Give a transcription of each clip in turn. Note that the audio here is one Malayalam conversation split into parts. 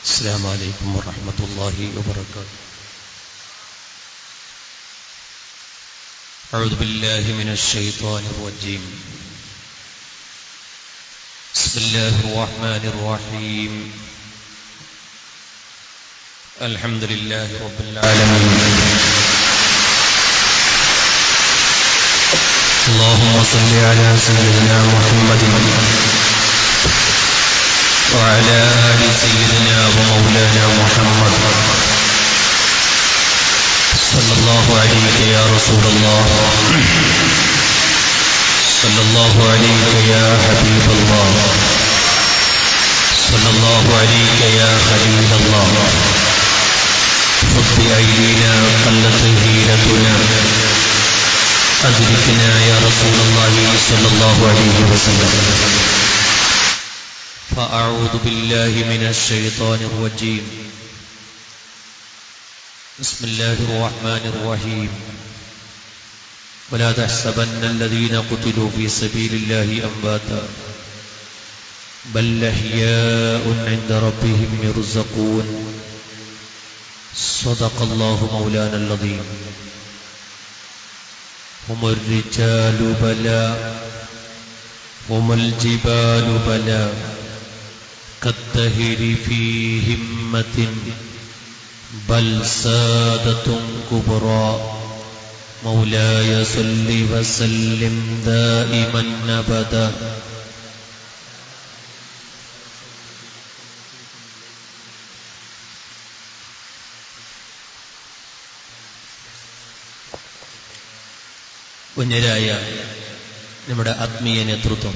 السلام عليكم ورحمة الله وبركاته. أعوذ بالله من الشيطان الرجيم. بسم الله الرحمن الرحيم. الحمد لله رب العالمين. اللهم صل على سيدنا محمد وعلى آل سيدنا ومولانا محمد صلى الله عليك يا رسول الله، صلى الله عليك يا حبيب الله، صلى الله عليك يا خليل الله. خذ بأيدينا قلت هيلتنا، أدركنا يا رسول الله صلى الله عليه وسلم. فأعوذ بالله من الشيطان الرجيم. بسم الله الرحمن الرحيم. ولا تحسبن الذين قتلوا في سبيل الله أمواتا بل أحياء عند ربهم يرزقون. صدق الله مولانا العظيم. هم الرجال بلى، هم الجبال بلى، كالدهر في همة بل سادة كبرى. مولاي صل وسلم دائما أبدا. ഉന്നതരായ നമ്മുടെ ആത്മീയ നേതൃത്വം,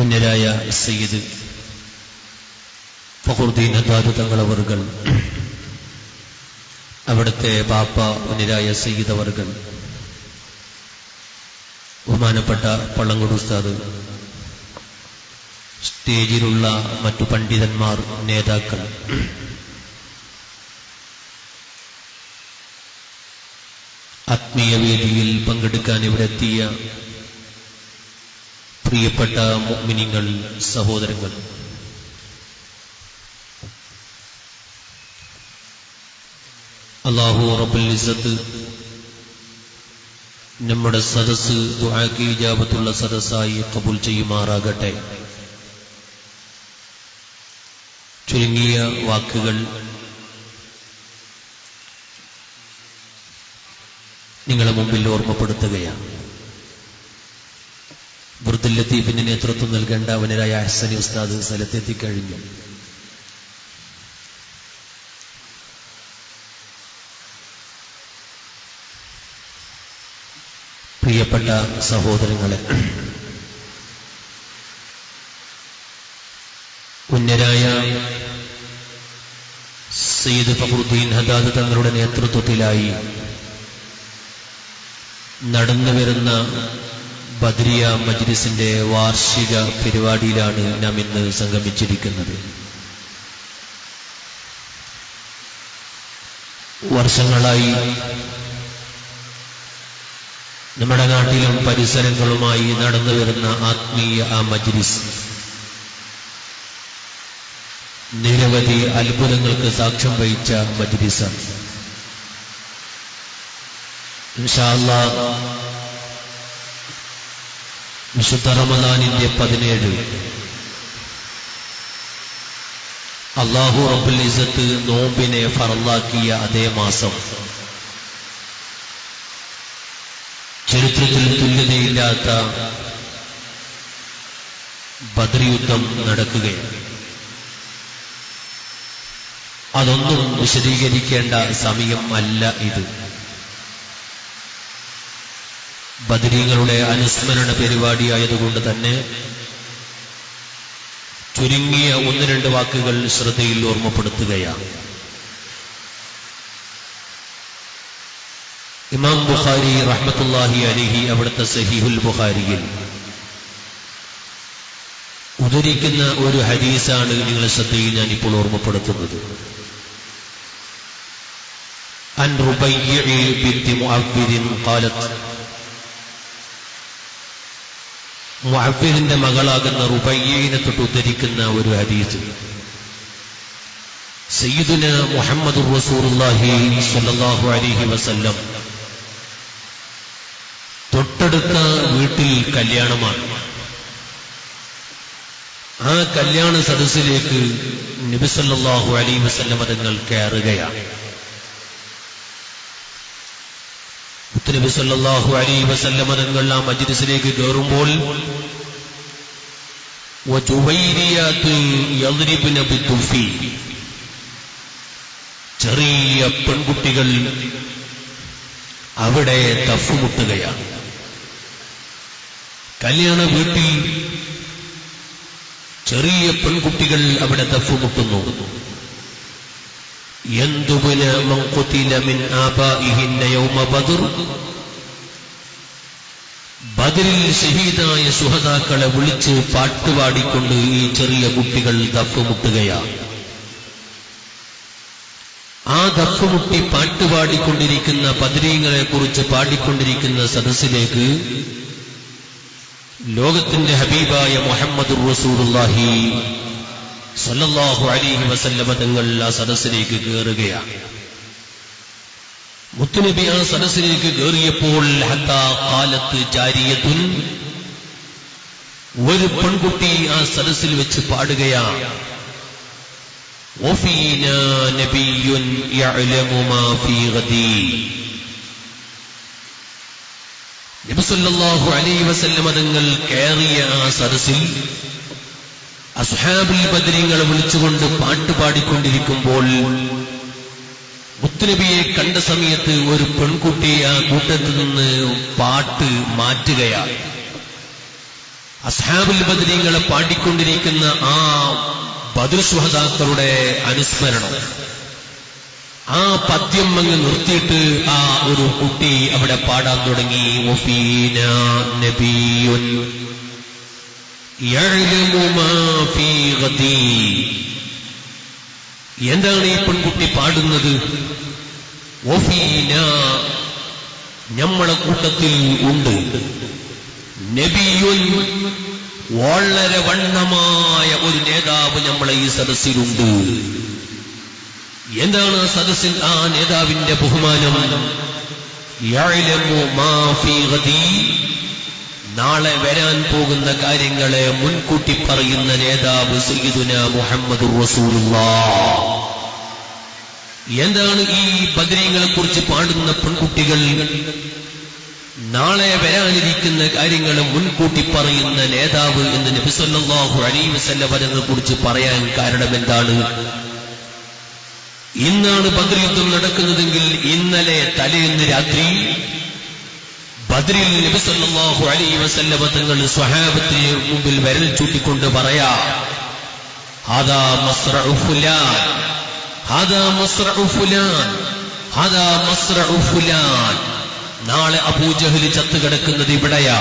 ഉന്നതരായ സയ്യിദ് ഫഖറുദ്ദീൻ അത്താദ് തങ്ങളവർകൾ, അവിടുത്തെ ബാപ്പ ഉന്നതരായ സയ്യിദ് അവർകൾ, ബഹുമാനപ്പെട്ട പള്ളങ്കോട് ഉസ്താദ്, സ്റ്റേജിലുള്ള മറ്റു പണ്ഡിതന്മാർ, നേതാക്കൾ, ആത്മീയ വേദിയിൽ പങ്കെടുക്കാൻ ഇവിടെ എത്തിയ പ്രിയപ്പെട്ട മുഅ്മിനീങ്ങൾ, സഹോദരങ്ങൾ, അല്ലാഹു റബ്ബുൽ ഇസ്സത്ത് നമ്മുടെ സദസ്സ് ദുആക്ക് ഇജാബത്തുള്ള സദസ്സായി ഖബൂൽ ചെയ്യുമാറാകട്ടെ. ചുരുങ്ങിയ വാക്കുകൾ നിങ്ങളെ മുമ്പിൽ ഓർമ്മപ്പെടുത്തുകയാണ്. ബുർദുൽ ലത്തീഫിന് നേതൃത്വം നൽകേണ്ട അവനരായ അഹ്സനി ഉസ്താദ് സ്ഥലത്തെത്തിക്കഴിഞ്ഞു. പ്രിയപ്പെട്ട സഹോദരങ്ങളെ, ഉന്നരായ സയ്യിദ് ഫഖറുദ്ദീൻ ഹദാദ് തങ്ങളുടെ നേതൃത്വത്തിലായി നടന്നുവരുന്ന ബദ്രിയ മജ്ലിസിന്റെ വാർഷിക പരിപാടിയിലാണ് നാം ഇന്ന് സംഗമിച്ചിരിക്കുന്നത്. വർഷങ്ങളായി നമ്മുടെ നാട്ടിലും പരിസരങ്ങളുമായി നടന്നുവരുന്ന ആത്മീയ ആ മജ്ലിസ് നിരവധി അത്ഭുതങ്ങൾക്ക് സാക്ഷ്യം വഹിച്ച മജ്ലിസാണ്. ഇൻഷാ അല്ലാഹ് വിശുദ്ധ റമദാനിന്റെ 17 അല്ലാഹു റബ്ബുൽ ഇസ്സത്ത് നോമ്പിനെ ഫർളാക്കിയ അതേ മാസം ചരിത്രത്തിൽ തുല്യതയില്ലാത്ത ബദർ യുദ്ധം നടക്കുകയാണ്. അതൊന്നും വിശദീകരിക്കേണ്ട സമയം അല്ല ഇത്. ബദരീങ്ങളുടെ അനുസ്മരണ പരിപാടിയായതുകൊണ്ട് തന്നെ ചുരുങ്ങിയ 1-2 വാക്കുകൾ ശ്രദ്ധയിൽ ഓർമ്മപ്പെടുത്തുകയാണ്. ഇമാം ബുഖാരി റഹ്മത്തുള്ളാഹി അലൈഹി അവിടുത്തെ സഹീഹുൽ ബുഖാരിയിൽ ഉദ്ധരിക്കുന്ന ഒരു ഹദീസാണ് നിങ്ങളുടെ ശ്രദ്ധയിൽ ഞാൻ ഇപ്പോൾ ഓർമ്മപ്പെടുത്തുന്നത്. അൻ റുബയ്യ ബിൻതി മുഅവ്വിദ് ഖാലത്ത്, മുഅവ്വിദിന്റെ മകളാകുന്ന റുബയ്യയെ തൊട്ട് ഉദ്ധരിക്കുന്ന ഒരു ഹദീസ്. സയ്യിദുന മുഹമ്മദുർ റസൂലുള്ളാഹി സ്വല്ലല്ലാഹു അലൈഹി വസല്ലം തൊട്ടടുത്ത വീട്ടിൽ കല്യാണമാണ്. ആ കല്യാണ സദസ്സിലേക്ക് നബി സല്ലല്ലാഹു അലൈഹി വസല്ലം തങ്ങൾ കയറുകയാണ്. നബി സല്ലല്ലാഹു അലൈഹി വസല്ലം തങ്ങൾ ആ മജ്ലിസിലേക്ക് കയറുമ്പോൾ യദ്രിബ്ന ബിദ്ദുഫി, ചെറിയ പെൺകുട്ടികൾ അവിടെ തഫ്മുട്ടുകയാണ്. കല്യാണ വീട്ടിൽ ചെറിയ പെൺകുട്ടികൾ അവിടെ തഫ്മുട്ടുന്നു. യന്തുബന മൻ ഖുതില മിൻ ആബാഇഹിന്ന യൗമ ബദർ, ബദറിൽ ഷഹീദായ ശുഹദാക്കളെ വിളിച്ച് പാട്ടുപാടിക്കൊണ്ട് ഈ ചെറിയ കുട്ടികൾ തഫ്മുട്ടുകയാണ്. ആ ദഫ്മുട്ടി പാട്ടുപാടിക്കൊണ്ടിരിക്കുന്ന ബദരീങ്ങളെ കുറിച്ച് പാടിക്കൊണ്ടിരിക്കുന്ന സദസ്സിലേക്ക് ലോകത്തിന്റെ ഹബീബായ മുഹമ്മദുർ റസൂലുള്ളാഹി സ്വല്ലല്ലാഹു അലൈഹി വസല്ലമ തങ്ങൾ ആ സദസ്സിലേക്ക് കയറുകയാണ്. മുത്തുനബി ആ സദസ്സിലേക്ക് കയറിയപ്പോൾ ഹത്താ ഖാലത്ത് ജാരിയത്തുൻ, ഒരു പെൺകുട്ടി ആ സദസ്സിൽ വെച്ച് പാടുകയാണ്. വഫീനാ നബിയ്യുൻ യഅലമു മാ ഫീ ഗദി, നബി സല്ലല്ലാഹു അലൈഹി വസല്ലം തങ്ങൾ കയറിയ ആ സദസ്സിൽ അസ്ഹാബുൽ ബദരീങ്ങളെ വിളിച്ചുകൊണ്ട് പാട്ട് പാടിക്കൊണ്ടിരിക്കുമ്പോൾ മുത്തുനബിയെ കണ്ട സമയത്ത് ഒരു പെൺകുട്ടി ആ കൂട്ടത്തിൽ നിന്ന് പാട്ട് മാറ്റുകയാണ്. അസ്ഹാബുൽ ബദരീങ്ങളെ പാടിക്കൊണ്ടിരിക്കുന്ന ആ ബദർ ശുഹദാക്കളുടെ അനുസ്മരണം, ആ പദ്യം അങ്ങ് നിർത്തിയിട്ട് ആ ഒരു കുട്ടി അവിടെ പാടാൻ തുടങ്ങി. വഫീനാ നബിയ്യുൻ യഅലമു മാ ഫീ ഗദി. എന്താണ് ഈ പെൺകുട്ടി പാടുന്നത്? വഫീനാ, നമ്മളെ കൂട്ടത്തിൽ ഉണ്ട്, നബിയുൻ, വളരെ വണ്ണമായ ഒരു നേതാവ് നമ്മളെ ഈ സദസ്സിലുണ്ട്. എന്താണ് ആ സദസ്സിൽ ആ നേതാവിന്റെ ബഹുമാനം? യഅലമു മാ ഫീ ഗദി, നാളെ വരാൻ പോകുന്ന കാര്യങ്ങളെ മുൻകൂട്ടി പറയുന്ന നേതാവ് സയ്യിദുനാ മുഹമ്മദുർ റസൂലുള്ളാഹ്. എന്താണ് ഈ ബദരീങ്ങളെ കുറിച്ച് പാടുന്ന പെൺകുട്ടികൾ? നാളെ വരാനിരിക്കുന്ന കാര്യങ്ങൾ മുൻകൂട്ടി പറയുന്ന നേതാവ് എന്ന് നബി സല്ലല്ലാഹു അലൈഹി വസല്ലം അവരെ കുറിച്ച് പറയാൻ കാരണം എന്താണ്? ഇന്നാണ് ബദർ യുദ്ധം നടക്കുന്നതെങ്കിൽ ഇന്നലെ തലേന്ന് രാത്രി ബദറിൽ നബി സല്ലല്ലാഹു അലൈഹി വസല്ലം തങ്ങൾ സ്വഹാബത്തിന് മുമ്പിൽ വിരൽ ചൂണ്ടിക്കൊണ്ട് പറയാ, ഹാദാ മസ്റഉ ഫുലാൻ, ഹാദാ മസ്റഉ ഫുലാൻ, ഹാദാ മസ്റഉ ഫുലാൻ. നാളെ അബൂജഹൽ ചത്തുകിടക്കുന്നത് ഇവിടെയാ,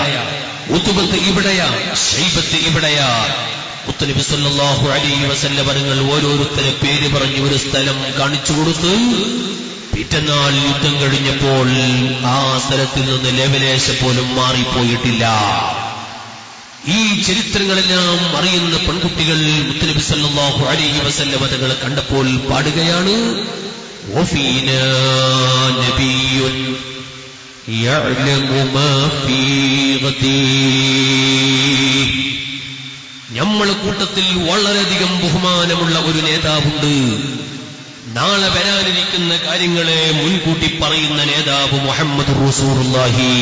ഉത്ബത്ത് ഇവിടെയാ, ശൈബത്ത് ഇവിടെയാ. മുത്തുനബി സല്ലല്ലാഹു അലൈഹി വസല്ലം തങ്ങൾ ഓരോരുത്തരെ പേര് പറഞ്ഞ് ഒരു സ്ഥലം കാണിച്ചു കൊടുത്തു. പിറ്റന്നാൾ യുദ്ധം കഴിഞ്ഞപ്പോൾ ആ സ്ഥലത്തിൽ നിന്ന് ലെവലേശം പോലും മാറിപ്പോയിട്ടില്ല. ഈ ചരിത്രങ്ങളെല്ലാം അറിയുന്ന പെൺകുട്ടികൾ മുത്തുനബി സല്ലല്ലാഹു അലൈഹി വസല്ലം തങ്ങളെ കണ്ടപ്പോൾ പാടുകയാണ്, വഫീനാ നബിയ്യുൻ യഅലമു മാ ഫീ ഗദി. നമ്മളെ കൂട്ടത്തിൽ വളരെയധികം ബഹുമാനമുള്ള ഒരു നേതാവുണ്ട്, നാളെ വരാനിരിക്കുന്ന കാര്യങ്ങളെ മുൻകൂട്ടി പറയുന്ന നേതാവ് മുഹമ്മദുർ റസൂലുള്ളാഹി.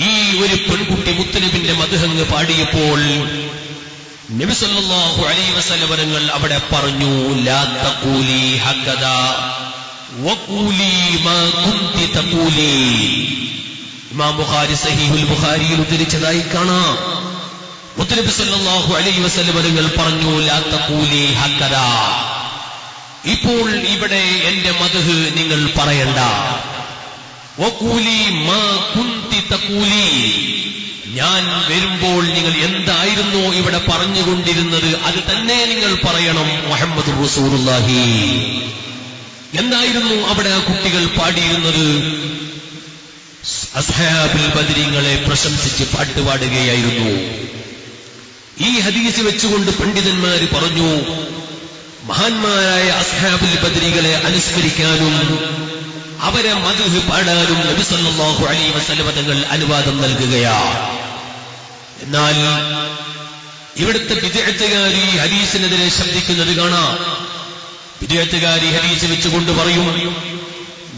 ഈ ഒരു പെൺകുട്ടി മുത്തുനബിന്റെ മദ്ഹ് പാടിയപ്പോൾ നബി സല്ലല്ലാഹു അലൈഹി വസല്ലം തങ്ങൾ അവിടെ പറഞ്ഞു, ലാ തഖൂലി ഹക്കദാ വഖൂലി മാ കുന്തി തഖൂലി. ഇമാം ബുഖാരി സഹീഹുൽ ബുഖാരിയിൽ ഉദ്ധരിച്ചതായി കാണാം. മുത്തുനബി സല്ലല്ലാഹു അലൈഹി വസല്ലം തങ്ങൾ പറഞ്ഞു, ലാ തഖൂലി ഹക്കദാ, ഇപ്പോൾ ഇവിടെ എന്റെ മദ്ഹ് നിങ്ങൾ പറയണ്ട. വഖൂലി മാ കുന്തി തഖൂലി, ഞാൻ വരുമ്പോൾ നിങ്ങൾ എന്തായിരുന്നോ ഇവിടെ പറഞ്ഞുകൊണ്ടിരുന്നത് അത് തന്നെ നിങ്ങൾ പറയണം. മുഹമ്മദ് റസൂലുള്ളാഹി എന്തായിരുന്നു അവിടെ കുട്ടികൾ പാടിയിരുന്നത്? അസ്ഹാബുൽ ബദരീങ്ങളെ പ്രശംസിച്ച് പാട്ടുപാടുകയായിരുന്നു. ഈ ഹദീസ് വെച്ചുകൊണ്ട് പണ്ഡിതന്മാര് പറഞ്ഞു, മഹാന്മാരായ അസ്ഹാബുൽ ബദരീകളെ അനുസ്മരിക്കാനും അവരെ മദ്ഹ് പാടാനും നബി സല്ലല്ലാഹു അലൈഹി വസല്ലം തങ്ങൾ അനുവാദം നൽകുകയാണ്. എന്നാൽ ഇവിടുത്തെ ബിദ്അത്തുകാരി ഹദീസിനെതിരെ ശബ്ദിക്കുന്നത് കാണാം. ബിദ്അത്തുകാരി ഹദീസ് വെച്ചുകൊണ്ട് പറയും,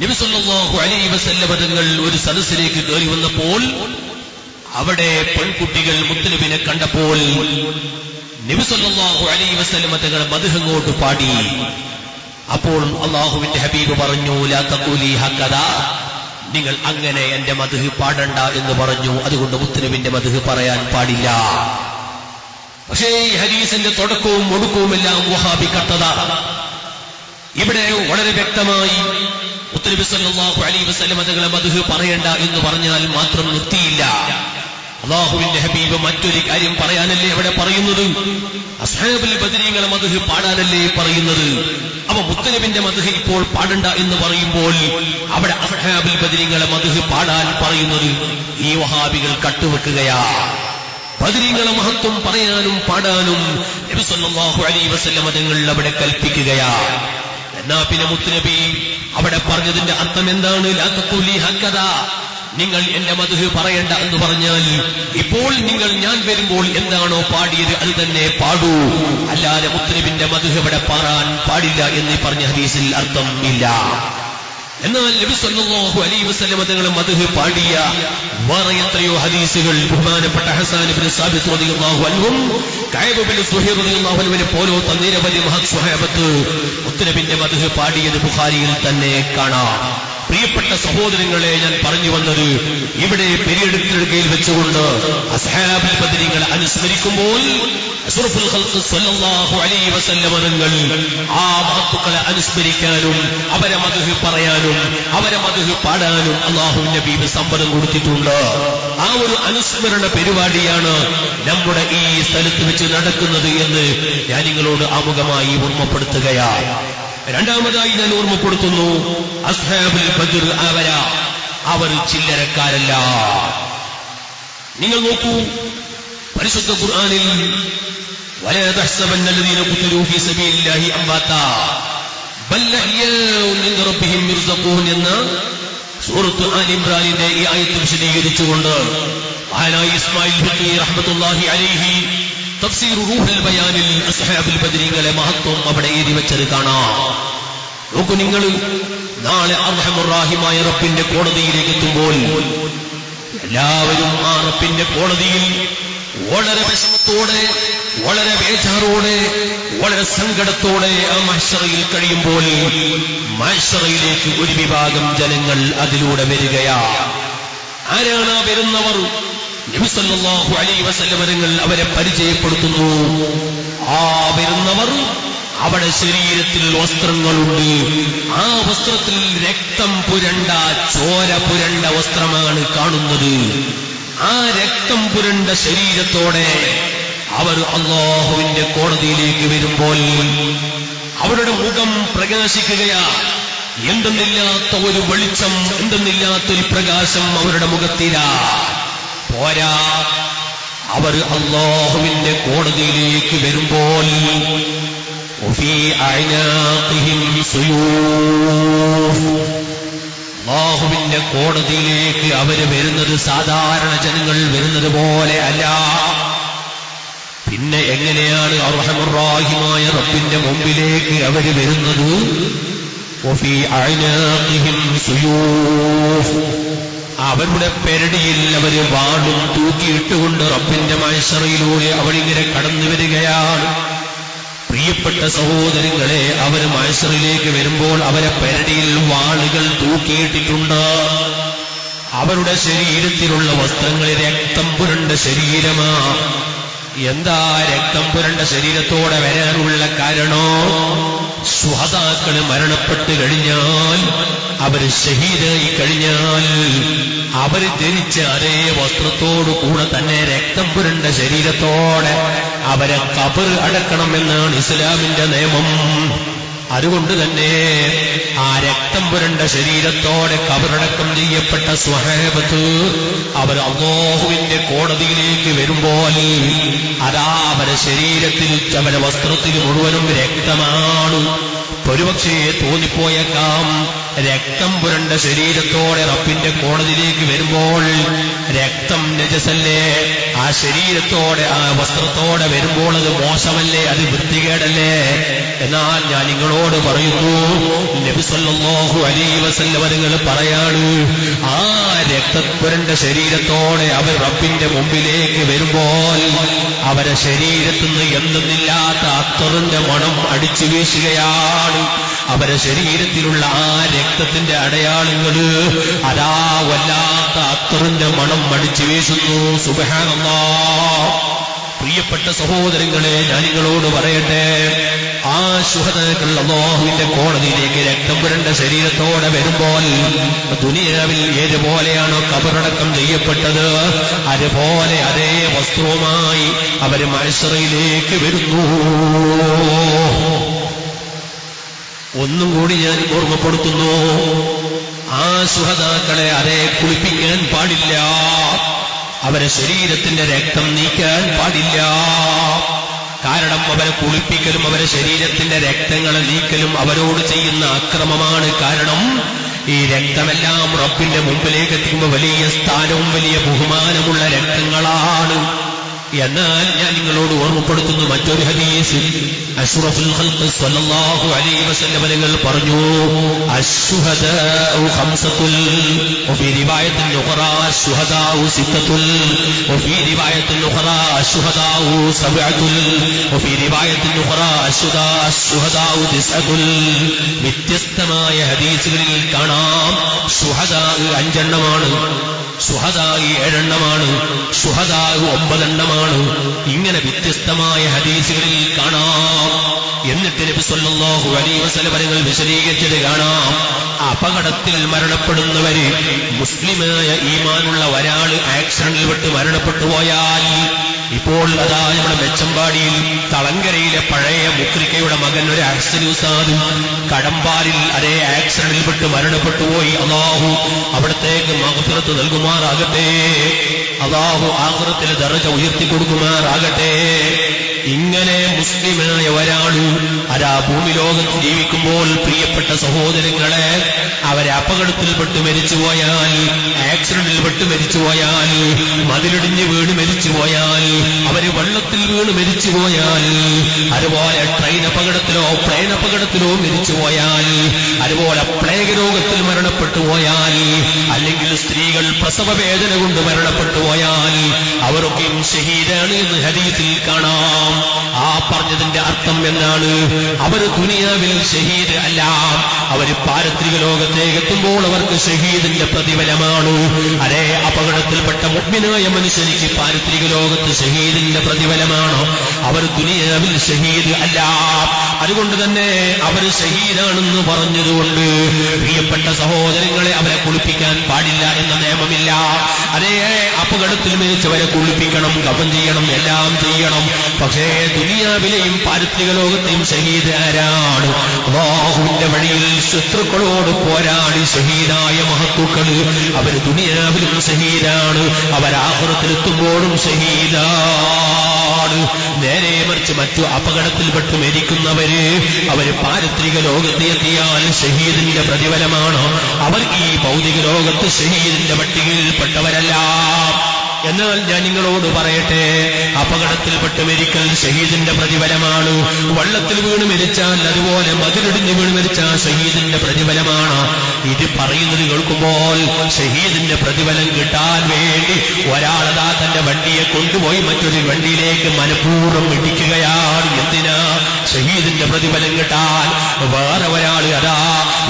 നബി സല്ലല്ലാഹു അലൈഹി വസല്ലം തങ്ങൾ ഒരു സദസ്സിലേക്ക് കയറി വന്നപ്പോൾ അവിടെ പെൺകുട്ടികൾ മുത്തനബിനെ കണ്ടപ്പോൾ നബി സല്ലല്ലാഹു അലൈഹി വസല്ലം തങ്ങൾ മദ്ഹ് അങ്ങോട്ട് പാടി. അപ്പോൾ അല്ലാഹുവിന്റെ ഹബീബ് പറഞ്ഞു, ലാ തഖൂലി ഹക്കദാ, നിങ്ങൾ അങ്ങനെ എന്റെ മദ്ഹ് പാടണ്ട എന്ന് പറഞ്ഞു. അതുകൊണ്ട് മുത്തനബിന്റെ മദ്ഹ് പറയാൻ പാടില്ല. പക്ഷേ ഈ ഹദീസിന്റെ തുടക്കവും ഒടുക്കവുമെല്ലാം വഹാബി കട്ടതാണ്. ഇവിടെ വളരെ വ്യക്തമായി മുത്തനബി സല്ലല്ലാഹു അലൈഹി വസല്ലം തങ്ങളെ മദ്ഹ് പറയണ്ട എന്ന് പറഞ്ഞാൽ മാത്രം നിർത്തിയില്ല. അല്ലാഹുവിന്റെ ഹബീബ് മറ്റൊരു കാര്യം പറയാനല്ലേ അവിടെ പറയുന്നത്? അസ്ഹാബുൽ ബദരീങ്ങളെ മദ്ഹ് പാടാനല്ലേ പറയുന്നത്? അപ്പൊ മുത്തനബിന്റെ മദ്ഹ് ഇപ്പോൾ പാടണ്ട എന്ന് പറയുമ്പോൾ അവിടെ അസ്ഹാബുൽ ബദരീങ്ങളെ മദ്ഹ് പാടാൻ പറയുന്നത് ഈ വഹാബികൾ കട്ടുവെക്കുകയാ. ബദരീങ്ങളെ മഹത്വം പറയാനും പാടാനും നബി സല്ലല്ലാഹു അലൈഹി വസല്ലം തങ്ങൾ അവിടെ കൽപ്പിക്കുകയാ. എന്നാ പിന്നെ മുത്തനബി അവിടെ പറഞ്ഞതിന്റെ അർത്ഥം എന്താണ്? ലാ തഖൂലി ഹക്കദാ, നിങ്ങൾ എന്റെ മദ്ഹ് പറയണ്ട എന്ന് പറഞ്ഞാൽ ഇപ്പോൾ നിങ്ങൾ ഞാൻ വരുമ്പോൾ എന്താണോ പാടിയത് അത് തന്നെ പാടൂ, അല്ലാതെ മുത്തനബിന്റെ മദ്ഹ് ഇവിടെ പാടാൻ പാടില്ല എന്ന് പറഞ്ഞ ഹദീസിൽ അർത്ഥം ഇല്ല. എന്നാൽ നബി സല്ലല്ലാഹു അലൈഹി വസല്ലം തങ്ങൾ മദ്ഹ് പാടിയ വേറെ എത്രയോ ഹദീസുകൾ ബഹുമാനപ്പെട്ട ഹസ്സാൻ ഇബ്നു സാബിത്ത് റളിയല്ലാഹു അൻഹും കഅബ് ഇബ്നു സുഹൈർ റളിയല്ലാഹു അൻഹുവിനെ പോലത്തെ നിരവധി മഹത് സ്വഹാബത്ത് മുത്തനബിന്റെ മദ്ഹ് പാടിയത് ബുഖാരിയിൽ തന്നെ കാണാം. പ്രിയപ്പെട്ട സഹോദരങ്ങളെ, ഞാൻ പറഞ്ഞു വന്നത് ഇവിടെ പെരിയെടുക്കൽ വെച്ചുകൊണ്ട് അസ്ഹാബുൽ ബദരീങ്ങളെ അനുസ്മരിക്കുമ്പോൾ അഷ്റഫുൽ ഖൽഖ് സ്വല്ലല്ലാഹു അലൈഹി വസല്ലം തങ്ങൾ ആ മഹത്തുക്കളെ അനുസ്മരിക്കാനും അവരെ മദ്ഹ് പറയാനും അവരെ മദ്ഹ് പാടാനും അല്ലാഹുവിന്റെ ഹബീബ് സമ്മതം കൊടുത്തിട്ടുണ്ട്. ആ ഒരു അനുസ്മരണ പരിപാടിയാണ് നമ്മുടെ ഈ സ്ഥലത്ത് വെച്ച് നടക്കുന്നത് എന്ന് ഞാൻ നിങ്ങളോട് ആമുഖമായി ഓർമ്മപ്പെടുത്തുകയാണ്. രണ്ടാമതായി ഞാൻ ഓർമ്മപ്പെടുത്തുന്നു, അസ്ഹാബുൽ ബദർ അവർ ചില്ലരക്കാരല്ല. നിങ്ങൾ നോക്കൂ, പരിശുദ്ധ ഖുർആനിൽ വലാ തഹ്സബന്ന അല്ലദീന ഖുതിലൂ ഫീ സബീലില്ലാഹി അംവാതാ ബൽ അഹ്യാഉൻ ഇൻദ റബ്ബിഹിം യുർസഖൂൻ എന്ന സൂറത്ത് ആൽ ഇംറാനിന്റെ ഈ ആയത്ത് വിശദീകരിച്ചുകൊണ്ട് മഹാനായ ഇസ്മായിൽ ബഖി റഹ്മത്തുള്ളാഹി അലൈഹി തഫ്സീർ റൂഹുൽ ബയാനിൽ അസ്ഹാബുൽ ബദരീങ്ങളെ മഹത്വം അവിടെ എഴുതി വെച്ചത് കാണാം. നോക്കൂ നിങ്ങൾ, നാളെ അർഹമുർ റഹീമായ റബ്ബിന്റെ കോടതിയിലേക്ക് എത്തുമ്പോൾ എല്ലാവരും ആ റബ്ബിന്റെ കോടതിയിൽ വളരെ വിഷമത്തോടെ, വളരെ ബേജാറോടെ, വളരെ സങ്കടത്തോടെ ആ മഹ്ശറയിൽ കഴിയുമ്പോൾ മഹ്ശറയിലേക്ക് ഒരു വിഭാഗം ജനങ്ങൾ അതിലൂടെ വരികയാണ്. ആരാണ് വരുന്നവർ? നബി സല്ലല്ലാഹു അലൈഹി വസല്ലം തങ്ങൾ അവരെ പരിചയപ്പെടുത്തുന്നു. ആ വരുന്നവർ അവിടെ ശരീരത്തിൽ വസ്ത്രങ്ങളുണ്ട്. ആ വസ്ത്രത്തിൽ രക്തം പുരണ്ട, ചോര പുരണ്ട വസ്ത്രമാണ് കാണുന്നത്. ആ രക്തം പുരണ്ട ശരീരത്തോടെ അവർ അല്ലാഹുവിന്റെ കോടതിയിലേക്ക് വരുമ്പോൾ അവരുടെ മുഖം പ്രകാശിക്കുകയാ. എന്തെന്നില്ലാത്ത ഒരു വെളിച്ചം, എന്തെന്നില്ലാത്തൊരു പ്രകാശം അവരുടെ മുഖത്തിലാ. പോരാ, അവർ അല്ലാഹുവിന്റെ കോടതിയിലേക്ക് വരുമ്പോൾ അല്ലാഹുവിന്റെ കോടതിയിലേക്ക് അവര് വരുന്നത് സാധാരണ ജനങ്ങൾ വരുന്നത് പോലെ അല്ല. പിന്നെ എങ്ങനെയാണ് അർഹമുർ റഹീമായ റബ്ബിന്റെ മുമ്പിലേക്ക് അവര് വരുന്നത്? വഫീ അഅനാഖിഹിം സുയൂഫ്, അവരുടെ പെരടിയിൽ അവര് വാളും തൂക്കിയിട്ടുകൊണ്ട് റബ്ബിന്റെ മഹ്ശറയിലൂടെ അവരിങ്ങനെ കടന്നു വരികയാണ്. പ്രിയപ്പെട്ട സഹോദരങ്ങളെ, അവര് മഹ്ശറിലേക്ക് വരുമ്പോൾ അവരെ പെരടിയിൽ വാളുകൾ തൂക്കിയിട്ടിട്ടുണ്ട്. അവരുടെ ശരീരത്തിലുള്ള വസ്ത്രങ്ങൾ രക്തം പുരണ്ട ശരീരമാ. എന്താ രക്തം പുരണ്ട ശരീരത്തോടെ വരാനുള്ള കാരണോ? ശുഹദാക്കള് മരണപ്പെട്ട് കഴിഞ്ഞാൽ, അവര് ഷഹീദായി കഴിഞ്ഞാൽ അവര് ധരിച്ച അതേ വസ്ത്രത്തോടു കൂടെ തന്നെ രക്തം പുരണ്ട ശരീരത്തോടെ അവരെ ഖബർ അടക്കണമെന്നാണ് ഇസ്ലാമിന്റെ നിയമം. അതുകൊണ്ട് തന്നെ ആ രക്തം പുരണ്ട ശരീരത്തോടെ ഖബറടക്കം ചെയ്യപ്പെട്ട സ്വഹാബത്ത് അവർ അല്ലാഹുവിന്റെ കോടതിയിലേക്ക് വരുമ്പോൾ അതാ അവരെ ശരീരത്തിൽ അവരെ വസ്ത്രത്തിൽ മുഴുവനും രക്തമാണ്. ഒരുപക്ഷേ തോന്നിപ്പോയേക്കാം രക്തം പുരണ്ട ശരീരത്തോടെ റബ്ബിന്റെ കോടതിയിലേക്ക് വരുമ്പോൾ രക്തം നജസല്ലേ, ആ ശരീരത്തോടെ ആ വസ്ത്രത്തോടെ വരുമ്പോൾ അത് മോശമല്ലേ, അത് വൃത്തികേടല്ലേ? എന്നാൽ ഞാൻ നിങ്ങളോട് പറയുന്നു, നബി സല്ലല്ലാഹു അലൈഹി വസല്ലം തങ്ങൾ പറയാണ്, ആ രക്തപുരണ്ട ശരീരത്തോടെ അവർ റബ്ബിന്റെ മുമ്പിലേക്ക് വരുമ്പോൾ അവരെ ശരീരത്തിൽ നിന്ന് എന്തെന്നില്ലാത്ത അത്തറിന്റെ മണം അടിച്ചു വീശുകയാണ്. അവരെ ശരീരത്തിലുള്ള ആ രക്തത്തിന്റെ അടയാളങ്ങൾ അതാ വല്ലാത്ത അത്തറിന്റെ മണം അടിച്ചു വീശുന്നു. സുബ്ഹാനല്ലാഹ്. പ്രിയപ്പെട്ട സഹോദരങ്ങളെ, ഞാൻ നിങ്ങളോട് പറയട്ടെ, ആ ശുഹദാക്കൾ അല്ലാഹുവിന്റെ കോടതിയിലേക്ക് രക്തം പുരണ്ട ശരീരത്തോടെ വരുമ്പോൾ ദുനിയാവിൽ ഏതുപോലെയാണോ ഖബറടക്കം ചെയ്യപ്പെട്ടത് അതുപോലെ അതേ വസ്ത്രവുമായി അവര് മഹ്ശറിലേക്ക് വരുന്നു. ഒന്നും കൂടി ഞാൻ ഓർമ്മപ്പെടുത്തുന്നു, ആ ശുഹദാക്കളെ അതേ കുളിപ്പിക്കാൻ പാടില്ല, അവരെ ശരീരത്തിന്റെ രക്തം നീക്കാൻ പാടില്ല. കാരണം അവരെ കുളിപ്പിക്കലും അവരെ ശരീരത്തിന്റെ രക്തങ്ങളെ നീക്കലും അവരോട് ചെയ്യുന്ന അക്രമമാണ്. കാരണം ഈ രക്തമെല്ലാം റബ്ബിന്റെ മുമ്പിലേക്ക് എത്തുമ്പോൾ വലിയ സ്ഥാനവും വലിയ ബഹുമാനമുള്ള രക്തങ്ങളാണ്. എന്നാൽ ഞാൻ നിങ്ങളോട് ഓർമ്മപ്പെടുത്തുന്നു മറ്റൊരു ഹദീസ്. അഷ്റഫുൽ ഖൽഖ് സ്വല്ലല്ലാഹു അലൈഹി വസല്ലം തങ്ങൾ പറഞ്ഞു, അശ്ശുഹദാഉ ഖംസത്തുൽ വഫീ റിവായത്തിൻ ഉഖറാ അശ്ശുഹദാഉ സിത്തത്തുൽ വഫീ റിവായത്തിൻ ഉഖറാ അശ്ശുഹദാഉ സബ്അത്തുൽ വഫീ റിവായത്തിൻ ഉഖറാ അശ്ശുഹദാഉ തിസ്അത്തുൽ. വ്യത്യസ്തമായ ഹദീസുകളിൽ കാണാം ശുഹദാ 5 എണ്ണമാണ്, ശുഹദാ 7 എണ്ണമാണ്, ശുഹദാ 9 എണ്ണമാണ്. ഇങ്ങനെ വ്യത്യസ്തമായ ഹദീസുകളിൽ കാണാം. എന്നിട്ട് നബി സല്ലല്ലാഹു അലൈഹി വസല്ലം തങ്ങൾ വിശദീകരിച്ചത് കാണാം. അപകടത്തിൽ മരണപ്പെടുന്നവര്, മുസ്ലിമായ ഈമാനുള്ള ഒരാൾ ആക്സിഡന്റിൽ പെട്ട് മരണപ്പെട്ടു പോയാൽ, ഇപ്പോൾ അതാ നമ്മുടെ മെച്ചമ്പാടിയിൽ തളങ്കരയിലെ പഴയ മുക്രിക്കയുടെ മകൻ ഒരു അഹ്സൻ ഉസ്താദ് കടമ്പാലിൽ അതേ ആക്സിഡന്റിൽ പെട്ട് മരണപ്പെട്ടു പോയി. അല്ലാഹു അവിടത്തേക്ക് മഗ്ഫിറത്ത് നൽകുമാറാകട്ടെ, അല്ലാഹു ആഖിറത്തിൽ ദറജ ഉയർത്തി കൊടുക്കുമാറാകട്ടെ. ഇങ്ങനെ മുസ്ലിമായ ഒരാൾ അതാ ഭൂമി ലോകത്ത് ജീവിക്കുമ്പോൾ പ്രിയപ്പെട്ട സഹോദരങ്ങളെ, അവരെ അപകടത്തിൽപ്പെട്ട് മരിച്ചുപോയാൽ, ആക്സിഡന്റിൽപ്പെട്ട് മരിച്ചുപോയാൽ, മതിലിടിഞ്ഞ് വീണ് മരിച്ചുപോയാൽ, അവര് വെള്ളത്തിൽ വീണ് മരിച്ചുപോയാൽ, അതുപോലെ ട്രെയിൻ അപകടത്തിലോ പ്ലെയിൻ അപകടത്തിലോ മരിച്ചുപോയാൽ, അതുപോലെ പ്ലേഗ് രോഗത്തിൽ മരണപ്പെട്ടു പോയാൽ, അല്ലെങ്കിൽ സ്ത്രീകൾ പ്രസവ വേദന കൊണ്ട് മരണപ്പെട്ടു പോയാൽ അവരൊക്കെയും ഷഹീദാണ് എന്ന് ഹദീസിൽ കാണാം. ആ പറഞ്ഞതിന്റെ അർത്ഥം എന്നാണ്, അവര് ദുനിയാവിൽ ഷഹീദ് അല്ല, അവര് പാരത്രിക ലോകത്തേക്ക് എത്തുമ്പോൾ അവർക്ക് ഷഹീദിന്റെ പ്രതിഫലമാണ്. അതേ അപകടത്തിൽപ്പെട്ട മുഅ്മിനായ മനുഷ്യനിക്ക് പാരത്രിക ലോകത്ത് ഷഹീദിന്റെ പ്രതിഫലമാണ്, അവർ ദുനിയാവിൽ ഷഹീദ് അല്ല. അതുകൊണ്ട് തന്നെ അവര് ഷഹീദാണെന്ന് പറഞ്ഞതുകൊണ്ട് പ്രിയപ്പെട്ട സഹോദരങ്ങളെ അവരെ കുളിപ്പിക്കാൻ പാടില്ല എന്ന നിയമമില്ല. അതേ അപകടത്തിൽ മരിച്ചവരെ കുളിപ്പിക്കണം, കഫൻ ചെയ്യണം, എല്ലാം ചെയ്യണം. പക്ഷേ ദുനിയാവിലെയും പാരത്രിക ലോകത്തെയും ഷഹീദ് ആരാണ്? അല്ലാഹുവിന്റെ വഴിയിൽ ശത്രുക്കളോട് പോരാടി ഷഹീദായ മഹത്തുക്കള് അവര് ദുനിയാവിലും ഷഹീദാണ്, അവരാഖിറത്തിലെത്തുമ്പോഴും ഷഹീദാണ്. നേരെ മറിച്ച് മറ്റു അപകടത്തിൽപ്പെട്ട് മരിക്കുന്നവര് അവര് പാരത്രിക ലോകത്ത് എത്തിയാൽ ഷഹീദിന്റെ പ്രതിഫലമാണ്, അവർ ഈ ഭൗതിക ലോകത്ത് ഷഹീദിന്റെ പട്ടികയിൽപ്പെട്ടവരല്ല. എന്നാൽ ഞാൻ നിങ്ങളോട് പറയട്ടെ, അപകടത്തിൽപ്പെട്ട് മരിക്കൽ ഷഹീദിന്റെ പ്രതിഫലമാണ്. വെള്ളത്തിൽ വീണ് മരിച്ചാൽ, അതുപോലെ മതിലിടിഞ്ഞ് വീണ് മരിച്ചാൽ ഷഹീദിന്റെ പ്രതിഫലമാണ്. ഇത് പറയുന്നത് കേൾക്കുമ്പോൾ ഷഹീദിന്റെ പ്രതിഫലം കിട്ടാൻ വേണ്ടി ഒരാളതാ തന്റെ വണ്ടിയെ കൊണ്ടുപോയി മറ്റൊരു വണ്ടിയിലേക്ക് മനഃപൂർവ്വം ഇടിക്കുകയാണ്. എന്തിനാ? ഷഹീദിന്റെ പ്രതിഫലം കിട്ടാൻ. വേറെ ഒരാൾ അതാ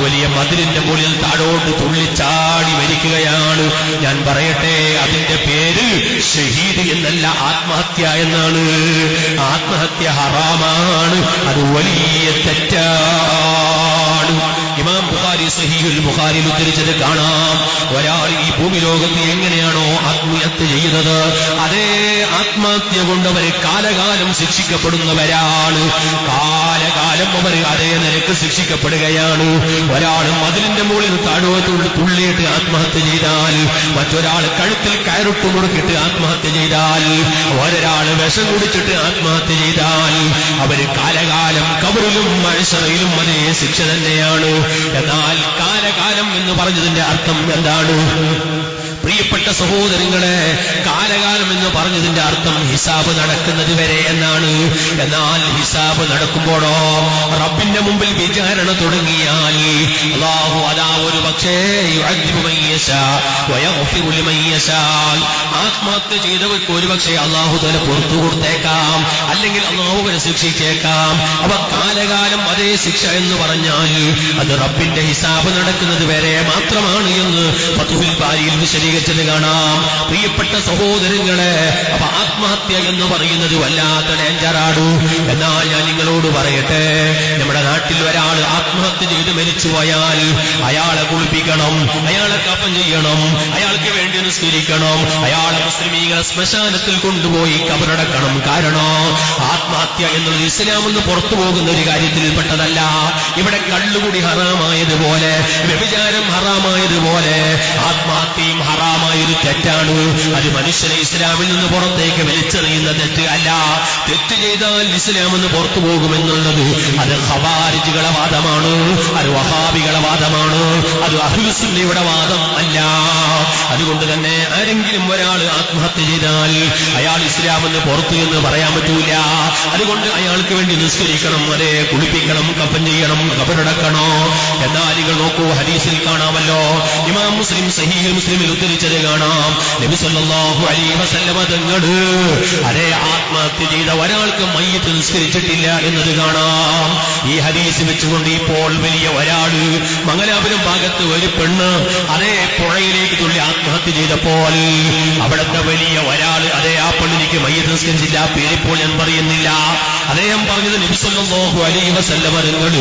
വലിയ മതിലിന്റെ മുകളിൽ താഴോട്ട് തുള്ളിച്ചാടി മരിക്കുകയാണ്. ഞാൻ പറയട്ടെ, അതിന്റെ പേര് ഷഹീദ് എന്നല്ല, ആത്മഹത്യ എന്നാണ്. ആത്മഹത്യ ഹറാമാണ്, അത് വലിയ തെറ്റാണ്. ഇമാം ബുഖാരി സഹീഹുൽ ബുഖാരിയിൽ ഉദ്ധരിച്ചത് കാണാം. ഒരാൾ ഈ ഭൂമി ലോകത്ത് എങ്ങനെയാണോ ആത്മഹത്യ ചെയ്യുന്നത്, അതേ ആത്മഹത്യ കൊണ്ട് അവർ കാലകാലം ശിക്ഷിക്കപ്പെടുന്നവരാണ്. കാലകാലം അവർ അതേ നിലക്ക് ശിക്ഷിക്കപ്പെടുകയാണ്. ഒരാൾ മതിലിന്റെ മുകളിൽ താഴോട്ട് തുള്ളിയിട്ട് ആത്മഹത്യ ചെയ്താൽ, മറ്റൊരാൾ കഴുത്തിൽ കയറിട്ട് മുറുക്കിട്ട് ആത്മഹത്യ ചെയ്താൽ, ഒരാൾ വിഷം കുടിച്ചിട്ട് ആത്മഹത്യ ചെയ്താൽ അവർ കാലകാലം കബറിലും മഹ്ശറിലും അതേ ശിക്ഷ തന്നെയാണ്. എന്നാൽ കാലകാലം എന്ന് പറഞ്ഞതിന്റെ അർത്ഥം എന്താണ്? പ്രിയപ്പെട്ട സഹോദരങ്ങളെ, കാലകാലം എന്ന് പറഞ്ഞതിന്റെ അർത്ഥം ഹിസാബ് നടക്കുന്നത് വരെ എന്നാണ്. എന്നാൽ ഹിസാബ് നടക്കുമ്പോഴോ റബ്ബിന്റെ മുമ്പിൽ വിചാരണ തുടങ്ങിയാൽ അല്ലാഹു അതാ ഒരു പക്ഷേ ആത്മഹത്യ ചെയ്തവർക്ക് ഒരു പക്ഷേ അല്ലാഹു തആല പുറത്തു കൊടുത്തേക്കാം, അല്ലെങ്കിൽ അല്ലാഹുവിനെ ശിക്ഷിച്ചേക്കാം. അപ്പൊ കാലകാലം അതേ ശിക്ഷ എന്ന് പറഞ്ഞാൽ അത് റബ്ബിന്റെ ഹിസാബ് നടക്കുന്നത് വരെ മാത്രമാണ് എന്ന് ഫത്ഹുൽ ബാരിയിൽ വിശദീകരിച്ചത് കാണാം. പ്രിയപ്പെട്ട സഹോദരങ്ങളെ, അപ്പൊ ആത്മഹത്യ എന്ന് പറയുന്നത് വല്ലാത്ത ഡേഞ്ചറാണ്. എന്നാൽ ഞാൻ നിങ്ങളോട് പറയട്ടെ, നമ്മുടെ നാട്ടിൽ ഒരാൾ ആത്മഹത്യ ചെയ്ത് മരിച്ചു പോയാൽ അയാളെ കുളിപ്പിക്കണം, അയാളെ കഫൻ ചെയ്യണം, അയാൾക്ക് വേണ്ടി നിസ്കരിക്കണം, അയാളെ മുസ്ലിമീങ്ങളെ ശ്മശാനത്തിൽ കൊണ്ടുപോയി കബറടക്കണം. കാരണം ആത്മഹത്യ എന്നുള്ളത് ഇസ്ലാം എന്ന് പുറത്തു പോകുന്ന ഒരു കാര്യത്തിൽപ്പെട്ടതല്ല. ഇവിടെ കള്ളുകുടി ഹറാമായതുപോലെ, വ്യഭിചാരം ഹറാമായതുപോലെ ആത്മഹത്യയും ഹറാമായൊരു തെറ്റാണ്. അത് മനുഷ്യനെ ഇസ്ലാമിൽ നിന്ന് പുറത്തേക്ക് വലിച്ചെറിയുന്ന തെറ്റ് അല്ല. തെറ്റ് ചെയ്താൽ ഇസ്ലാം എന്ന് പുറത്തു പോകുമെന്നുള്ളത് അത് ഖവാരിജുകളുടെ വാദമാണ്, അത് വഹാബികളുടെ വാദമാണ്, അത് അഹ്ലുസ് സുന്നയുടെ വാദം അല്ല. അതുകൊണ്ട് തന്നെ ആരെങ്കിലും ഒരാൾ ആത്മഹത്യ ചെയ്താൽ അയാൾ ഇസ്ലാം എന്ന് പുറത്തു എന്ന് പറയാൻ പറ്റൂല. അതുകൊണ്ട് അയാൾക്ക് വേണ്ടി നിസ്കരിക്കണം, അതേ കുളിപ്പിക്കണം, കഫൻ ചെയ്യണം, കബറടക്കണോ. എന്നാൽ നിങ്ങൾ നോക്കൂ, ഹദീസിൽ കാണാമല്ലോ, ഇമാം മുസ്ലിം സഹീഹ് മുസ്ലിമിൽ ഉദ്ധരിച്ചത് കാണാം. നബി സല്ലല്ലാഹു അലൈഹി വസല്ലമ തങ്ങൾ അതേ ആത്മഹത്യ ചെയ്ത ഒരാൾക്ക് മയ്യിത്ത് നിസ്കരിച്ചിട്ടില്ല എന്നത് കാണാം. ഈ ഹദീസ് വെച്ചുകൊണ്ട് ഇപ്പോൾ വലിയ ഒരാൾ മംഗലാപുരം ഭാഗത്ത് ഒരു പെണ്ണ് അതേ പുഴയിലേക്ക് തുള്ളി ആത്മഹത്യ ചെയ്തപ്പോൾ അവിടുത്തെ വലിയ ഒരാൾ അതേ ആ പെണ്ണിലേക്ക് മയ്യിത്ത് നിസ്കരിച്ചില്ല. പേരിപ്പോൾ ഞാൻ പറയുന്നില്ല. അദ്ദേഹം പറഞ്ഞത് നബി സല്ലല്ലാഹു അലൈഹി വസല്ലമ തങ്ങൾ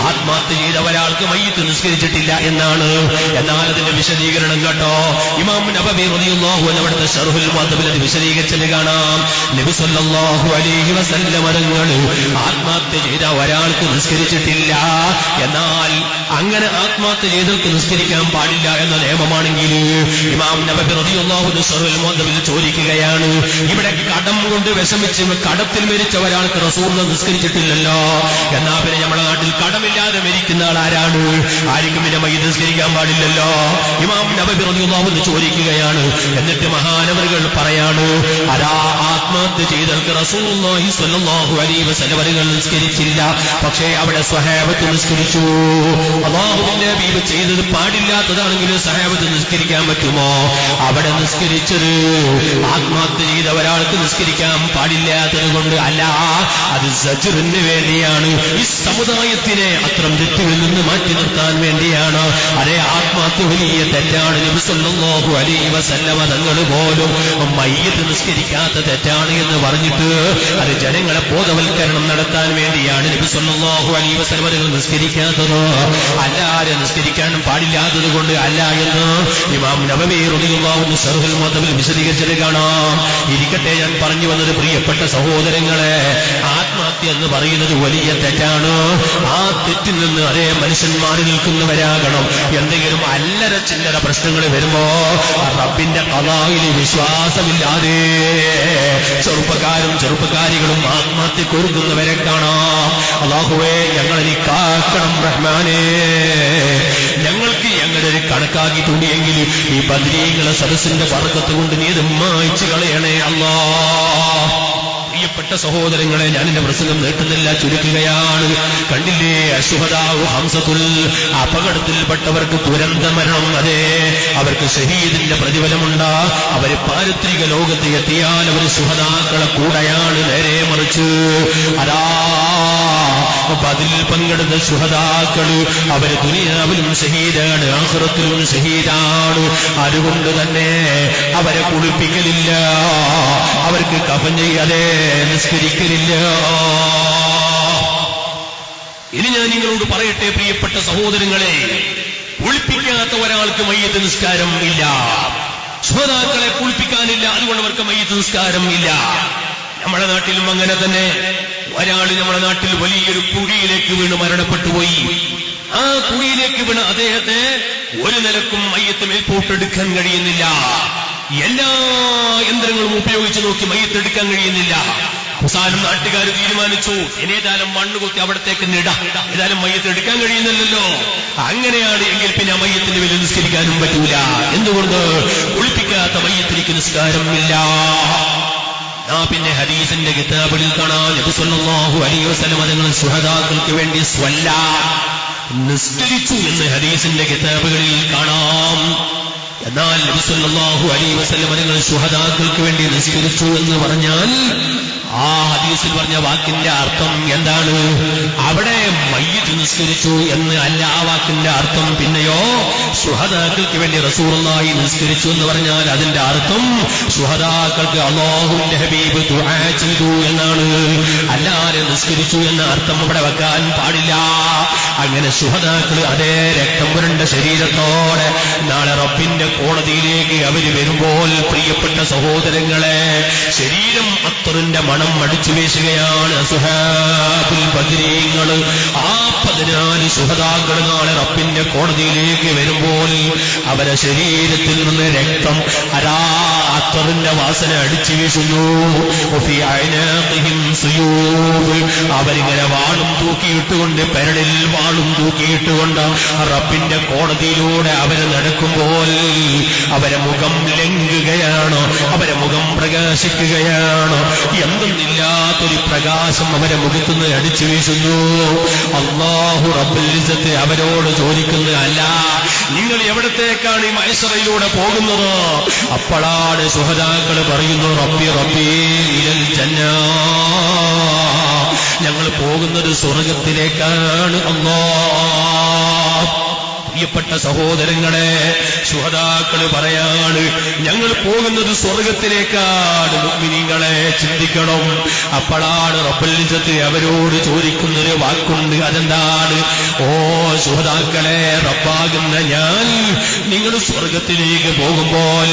ആത്മഹത്യ ചെയ്ത ഒരാൾക്ക് മയ്യിത്ത് നിസ്കരിച്ചിട്ടില്ല എന്നാണ്. എന്നാൽ അതിന്റെ വിശദീകരണം കേട്ടോ, ഇമാം നബവി റളിയല്ലാഹു അൻഹു അവിടുത്തെ ശർഹുൽ മുഅദ്ദബിൽ അത് വിശദീകരിച്ചത് കാണാം. നബി സല്ലല്ലാഹു അലൈഹി വസല്ലമ തങ്ങൾ ആത്മഹത്യ ചെയ്ത ഒരാൾക്ക് നിസ്കരിച്ചിട്ടില്ല. എന്നാൽ അങ്ങനെ ആത്മഹത്യ ചെയ്തവർക്ക് നിസ്കരിക്കാൻ പാടില്ല എന്ന നിയമമാണെങ്കിൽ ഇമാം നബവി റളിയല്ലാഹു അൻഹു ശർഹുൽ മുഅദ്ദബിൽ ചോദിക്കുകയാണ്, ഇവിടെ കടം കൊണ്ട് വിഷമിച്ച് കടത്തിൽ മരിച്ച ഒരാൾക്ക് റസൂൽ നിസ്കരിച്ചിട്ടില്ലല്ലോ, എന്നാ പിന്നെ നമ്മുടെ നാട്ടിൽ കടമില്ലാതെ മരിക്കുന്ന ആൾ ആരാണ്? ആർക്കും പിന്നെ മയ്യിത്ത് നിസ്കരിക്കാൻ പാടില്ലല്ലോ. ഇമാം നബവി റളിയല്ലാഹു അൻഹു ചോദിക്കുകയാണ്. എന്നിട്ട് മഹാനവറുകൾ പറയാണ്, അതാ ആത്മഹത്യ ചെയ്തവർക്ക് റസൂലുള്ളാഹി സ്വല്ലല്ലാഹു അലൈഹി വസല്ലം നിസ്കരിച്ചില്ല, പക്ഷേ അവിടെ സ്വഹാബത്ത് നിസ്കരിച്ചു. അല്ലാഹുവിന്റെ ഹബീബ് ചെയ്തത് പാടില്ലാത്തതാണെങ്കിൽ സ്വഹാബത്ത് നിസ്കരിക്കാൻ പറ്റുമോ? അവിടെ നിസ്കരിച്ചത് ആത്മഹത്യ ചെയ്ത ഒരാൾക്ക് നിസ്കരിക്കാൻ പാടില്ലാത്തത് കൊണ്ട് അല്ല, അത് സജ്റിന് വേണ്ടിയാണ്. ഈ സമുദായത്തിനെ അത്തരം തെറ്റുകളിൽ നിന്ന് മാറ്റി നിർത്താൻ വേണ്ടിയാണ്. അതേ ആത്മഹത്യ വലിയ തെറ്റാണ്. നബി സല്ലല്ലാഹു അലൈഹി വസല്ലമ തങ്ങൾ പോലും മയ്യിത്ത് നിസ്കരിക്കാത്ത തെറ്റാണ് എന്ന് പറഞ്ഞിട്ട് അത് ജനങ്ങളെ ബോധവൽക്കരണം നടത്താൻ വേണ്ടിയാണ് നബി സല്ലല്ലാഹു അലൈഹി വസല്ലമ തങ്ങൾ നിസ്കരിക്കാത്തത്, അല്ലാതെ നിസ്കരിക്കാൻ പാടില്ലാത്തത് കൊണ്ട് അല്ല എന്ന് ഇമാം നബവി റളിയല്ലാഹു അൻഹു ശർഹുൽ മുഅദ്ദബിൽ വിശദീകരിച്ചത് കാണാം. ഇരിക്കട്ടെ, ഞാൻ പറഞ്ഞു വന്നത് പ്രിയപ്പെട്ട സഹോദരങ്ങളെ, ആത്മഹത്യ എന്ന് പറയുന്നത് വലിയ തെറ്റാണ്. ആ തെറ്റിൽ നിന്ന് അതേ മനുഷ്യന്മാരിൽ നിൽക്കുന്നവരാകണം. എന്തെങ്കിലും അല്ലര ചില്ലറ പ്രശ്നങ്ങൾ വരുമ്പോ റബ്ബിന്റെ ഖളാഇൽ വിശ്വാസമില്ലാതെ ചെറുപ്പക്കാരും ചെറുപ്പക്കാരികളും ആത്മഹത്യ കൊടുക്കുന്നവരെ കാണാം. അല്ലാഹുവേ, ഞങ്ങളെ കാക്കണം റഹ്മാനേ. ഞങ്ങൾക്ക് ഞങ്ങളുടെ ഒരു കണക്കാക്കിയിട്ടുണ്ടെങ്കിൽ ഈ ബദ്രീകളെ സദസ്സിന്റെ ബർക്കത്ത് കൊണ്ട് നീ ഇത് മായ്ച്ചു കളയണേ അല്ലാഹ്. പ്രിയപ്പെട്ട സഹോദരങ്ങളെ, ഞാൻ എന്റെ പ്രസംഗം നീട്ടുന്നില്ല, ചുരുക്കുകയാണ്. കണ്ടില്ലേ, അശുഹദാഉ ഹംസത്തുൽ, അപകടത്തിൽപ്പെട്ടവർക്ക് ദുരന്ത മരണം, അതെ അവർക്ക് ഷഹീദിന്റെ പ്രതിഫലമുണ്ട്. അവർ പാരിത്രിക ലോകത്ത് എത്തിയാൽ അവർ ശുഹദാക്കളെ കൂടെയാണ്. നേരെ മറിച്ച് അതാ ബദറിൽ പങ്കെടുത്ത ശുഹദാക്കള് അവർ ദുനിയാവിലും ഷഹീദാണ്, ആഖിറത്തിലും ഷഹീദാണ്. അതുകൊണ്ട് തന്നെ അവരെ കുളിപ്പിക്കലില്ല, അവർക്ക് കഫൻ ചെയ്യാതെ നിസ്കരിക്കലില്ല. ഇനി ഞാൻ നിങ്ങളോട് പറയട്ടെ പ്രിയപ്പെട്ട സഹോദരങ്ങളെ, കുളിപ്പിക്കാത്ത ഒരാൾക്ക് മയ്യത്ത് നിസ്കാരം ഇല്ല. ശുഹദാക്കളെ കുളിപ്പിക്കാനില്ല, അതുകൊണ്ട് അവർക്ക് മയ്യത്ത് നിസ്കാരം ഇല്ല. നമ്മുടെ നാട്ടിലും അങ്ങനെ തന്നെ. ഒരാൾ നമ്മുടെ നാട്ടിൽ വലിയൊരു കുഴിയിലേക്ക് വീണ് മരണപ്പെട്ടുപോയി. ആ കുഴിയിലേക്ക് വീണ് അദ്ദേഹത്തെ ഒരു നിലക്കും മയ്യത്ത് മേൽപോട്ടെടുക്കാൻ കഴിയുന്നില്ല. എല്ലാ യന്ത്രങ്ങളും ഉപയോഗിച്ച് നോക്കി മയ്യത്തെടുക്കാൻ കഴിയുന്നില്ല. അവസാനം നാട്ടുകാർ തീരുമാനിച്ചു, ഏതായാലും മണ്ണ് കുത്തി അവിടത്തേക്ക് നിടാം, ഏതായാലും മയ്യത്തെടുക്കാൻ കഴിയുന്നില്ലല്ലോ. അങ്ങനെയാണ് എങ്കിൽ പിന്നെ ആ മയ്യത്തിന് വലിയ നിസ്കരിക്കാനും പറ്റൂല. എന്തുകൊണ്ട്? കുളിപ്പിക്കാത്ത മയ്യത്തിലേക്ക് നിസ്കാരമില്ല. പിന്നെ ഹദീസിന്റെ കിതാബിൽ കാണാം, നബി സല്ലല്ലാഹു അലൈഹി വസല്ലം തങ്ങൾ ശുഹദാക്കൾക്ക് വേണ്ടി നിസ്കരിച്ചു എന്ന് ഹദീസിന്റെ കിതാബുകളിൽ കാണാം. എന്നാൽ നബി സല്ലല്ലാഹു അലൈഹി വസല്ലം തങ്ങൾ ശുഹദാക്കൾക്ക് വേണ്ടി നിസ്കരിച്ചു എന്ന് പറഞ്ഞാൽ ആ ഹദീസിൽ പറഞ്ഞ വാക്കിന്റെ അർത്ഥം എന്താണ്? അവിടെ മയ്യിത്ത് നിസ്കരിച്ചു എന്ന് അല്ല ആ വാക്കിന്റെ അർത്ഥം. പിന്നെയോ ശുഹദാക്കൾക്ക് വേണ്ടി റസൂലുള്ളാഹി നിസ്കരിച്ചു എന്ന് പറഞ്ഞാൽ അതിന്റെ അർത്ഥം ശുഹദാക്കൾക്ക് അല്ലാഹുവിന്റെ ഹബീബ് ദുആ ചെയ്തു എന്നാണ്. അല്ലാതെ നിസ്കരിച്ചു എന്ന അർത്ഥം ഇവിടെ വെക്കാൻ പാടില്ല. അങ്ങനെ ശുഹദാക്കൾ അതേ രക്തം പുരണ്ട ശരീരത്തോടെ നാളെ റബ്ബിന്റെ കോടതിയിലേക്ക് അവര് വരുമ്പോൾ പ്രിയപ്പെട്ട സഹോദരങ്ങളെ, ശരീരം അത്തറിന്റെ മണം അടിച്ചു വീശുകയാണ് അസ്ഹാബുൽ ബദരീങ്ങൾ. ആ 14 ശുഹദാക്കൾ നാളെ റബ്ബിന്റെ കോടതിയിലേക്ക് വരുമ്പോൾ അവരെ ശരീരത്തിൽ നിന്ന് രക്തം അത്തറിന്റെ വാസന അടിച്ചു വീശുന്നു. അവരിങ്ങനെ വാളും തൂക്കിയിട്ടുകൊണ്ട്, പെരടിൽ വാളും തൂക്കിയിട്ടുകൊണ്ട് റബ്ബിന്റെ കോടതിയിലൂടെ അവര് നടക്കുമ്പോൾ അവരെ മുഖം ലംഘുകയാണ്, അവരെ മുഖം പ്രകാശിക്കുകയാണ്. എന്തെന്നില്ലാത്തൊരു പ്രകാശം അവരെ മുഖത്തുനിന്ന് അടിച്ചു വീശുന്നു. അല്ലാഹു റബ്ബുൽ ഇസ്സത്ത് അവരോട് ചോദിക്കുന്നത്, അല്ല നിങ്ങൾ എവിടത്തേക്കാണ് ഈ മഹ്ശറിലൂടെ പോകുന്നത്? അപ്പോഴാണ് ശുഹദാക്കൾ പറയുന്നു, റബ്ബി റബ്ബി ഇലൽ ജന്ന, ഞങ്ങൾ പോകുന്നത് സ്വർഗത്തിലേക്കാണ് അല്ലാഹ്. പ്രിയപ്പെട്ട സഹോദരങ്ങളെ, ശുഹദാക്കൾ പറയാണ്, ഞങ്ങൾ പോകുന്നത് സ്വർഗത്തിലേക്കാണ്. മുഅ്മിനീങ്ങളെ ചിന്തിക്കണം. അപ്പോഴാണ് റബ്ബുൽ ഇസ്സത്ത് അവരോട് ചോദിക്കുന്നൊരു വാക്കുണ്ട്. അതെന്താണ്? ഓ ശുഹദാക്കളെ, റബ്ബാകുന്ന ഞാൻ നിങ്ങൾ സ്വർഗത്തിലേക്ക് പോകുമ്പോൾ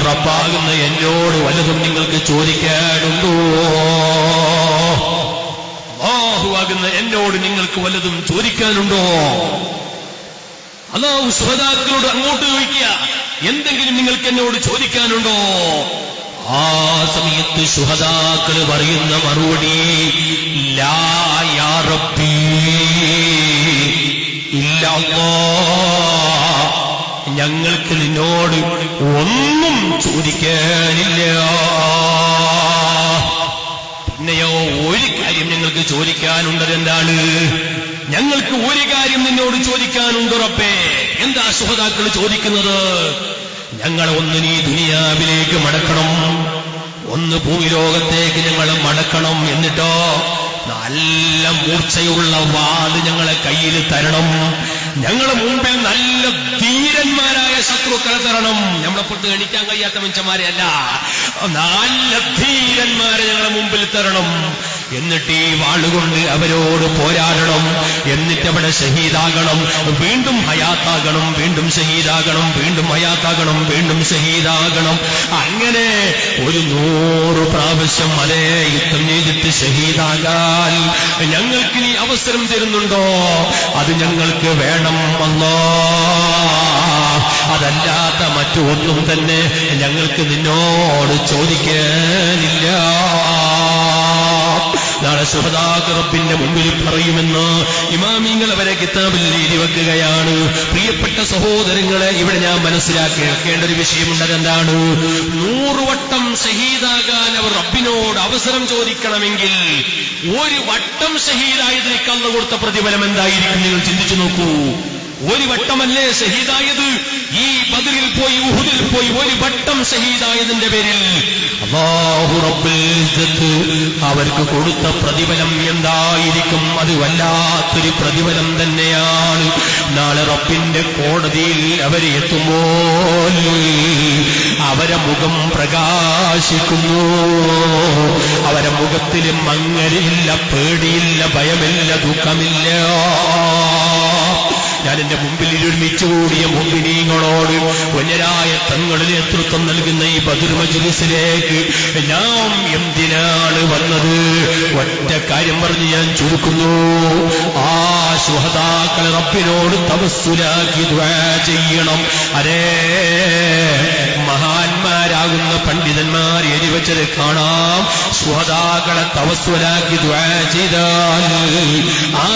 റബ്ബാകുന്ന എന്നോട് വല്ലതും നിങ്ങൾക്ക് ചോദിക്കാനുണ്ടോ? അല്ലാഹുവാകുന്ന എന്നോട് നിങ്ങൾക്ക് വല്ലതും ചോദിക്കാനുണ്ടോ? അല്ലാഹു ശുഹദാക്കളോട് അങ്ങോട്ട് ചോദിക്കുക, എന്തെങ്കിലും നിങ്ങൾക്ക് എന്നോട് ചോദിക്കാനുണ്ടോ? ആ സമയത്ത് ശുഹദാക്കൾ പറയുന്ന മറുപടി, ലാ യാ റബ്ബി ഇല്ലാ അല്ലാഹ്, ഞങ്ങൾക്ക് നിന്നോട് ഒന്നും ചോദിക്കാനില്ല. പിന്നെയോ ഒരു കാര്യം ഞങ്ങൾക്ക് ചോദിക്കാനുണ്ടത്. എന്താണ്? ഞങ്ങൾക്ക് ഒരു കാര്യം നിന്നോട് ചോദിക്കാനുണ്ട് റബ്ബേ. എന്താ ശുഹദാക്കൾ ചോദിക്കുന്നത്? ഞങ്ങളെ ഒന്ന് നീ ദുനിയാവിലേക്ക് മടക്കണം, ഒന്ന് ഭൂമിലോകത്തേക്ക് ഞങ്ങൾ മടക്കണം. എന്നിട്ടോ നല്ല മൂർച്ചയുള്ള വാള് ഞങ്ങളെ കയ്യിൽ തരണം. ഞങ്ങളെ മുമ്പിൽ നല്ല ധീരന്മാരായ ശത്രുക്കളെ തരണം. നമ്മളെപ്പുറത്ത് എണിക്കാൻ കഴിയാത്ത മനുഷ്യന്മാരെ അല്ല, നല്ല ധീരന്മാരെ ഞങ്ങളെ മുമ്പിൽ തരണം. എന്നിട്ട് ഈ വാളുകൊണ്ട് അവരോട് പോരാടണം. എന്നിട്ട് അവിടെ ഷഹീദാകണം, വീണ്ടും ഹയാത്താകണം, വീണ്ടും ഷഹീദാകണം, വീണ്ടും ഹയാത്താകണം, വീണ്ടും ഷഹീദാകണം. അങ്ങനെ 100 പ്രാവശ്യം അതേ യുദ്ധം ചെയ്തിട്ട് ഷഹീദാകാൻ ഞങ്ങൾക്ക് നീ അവസരം തരുന്നുണ്ടോ? അത് ഞങ്ങൾക്ക് വേണം അല്ലാഹ്. അതല്ലാത്ത മറ്റൊന്നും തന്നെ ഞങ്ങൾക്ക് നിന്നോട് ചോദിക്കാനില്ല. നാളെ ശുഹദാക്കൾ റബ്ബിന്റെ മുമ്പിൽ പറയുമെന്ന് ഇമാമിങ്ങൾ അവരെ കിതാബിൽ എഴുതി വെക്കുകയാണ്. പ്രിയപ്പെട്ട സഹോദരങ്ങളെ, ഇവിടെ ഞാൻ മനസ്സിലാക്കേണ്ട ഒരു വിഷയമുണ്ട്. അതെന്താണ്? 100 വട്ടം ഷഹീദാകാൻ അവർ റബ്ബിനോട് അവസരം ചോദിക്കണമെങ്കിൽ 1 വട്ടം ഷഹീദായതിനേക്ക് അല്ലാഹു കൊടുത്ത പ്രതിഫലം എന്തായിരിക്കും? നിങ്ങൾ ചിന്തിച്ചു നോക്കൂ. 1 വട്ടമല്ലേ ഷഹീദായത്? ഈ ബദറിൽ പോയി, ഉഹുദിൽ പോയി 1 വട്ടം ഷഹീദായതിന്റെ പേരിൽ അല്ലാഹു റബ്ബുൽ ഇസ്സത്ത് അവർക്ക് കൊടുത്ത പ്രതിഫലം എന്തായിരിക്കും? അത് വല്ലാത്തൊരു പ്രതിഫലം തന്നെയാണ്. നാളെ റബ്ബിന്റെ കോടതിയിൽ അവരെ എത്തുമ്പോൾ അവർ അവരെ മുഖം പ്രകാശിക്കുന്നു. അവരെ മുഖത്തിൽ മങ്ങലില്ല, പേടിയില്ല, ഭയമില്ല, ദുഃഖമില്ല. ഞാൻ എന്റെ മുമ്പിൽ ഒരുമിച്ച് കൂടിയ മുഅ്മിനീങ്ങളോട് വന്യരായ തങ്ങൾ നേതൃത്വം നൽകുന്ന ഈ ബദർ മജ്ലിസിലേക്ക് ഞാൻ എന്തിനാണ് വന്നത്? ഒറ്റ കാര്യം പറഞ്ഞ് ഞാൻ ചുരുക്കുന്നു. ആ ശുഹദാക്കളെ റബ്ബിനോട് തവസ്സുലാക്കി ദുആ ചെയ്യണം. അതേ മഹാന്മാരാകുന്ന പണ്ഡിതന്മാർ എഴുതി വെച്ചത് കാണാം. ശുഹദാക്കളെ തവസ്സുലാക്കി ദുആ ചെയ്താൽ ആ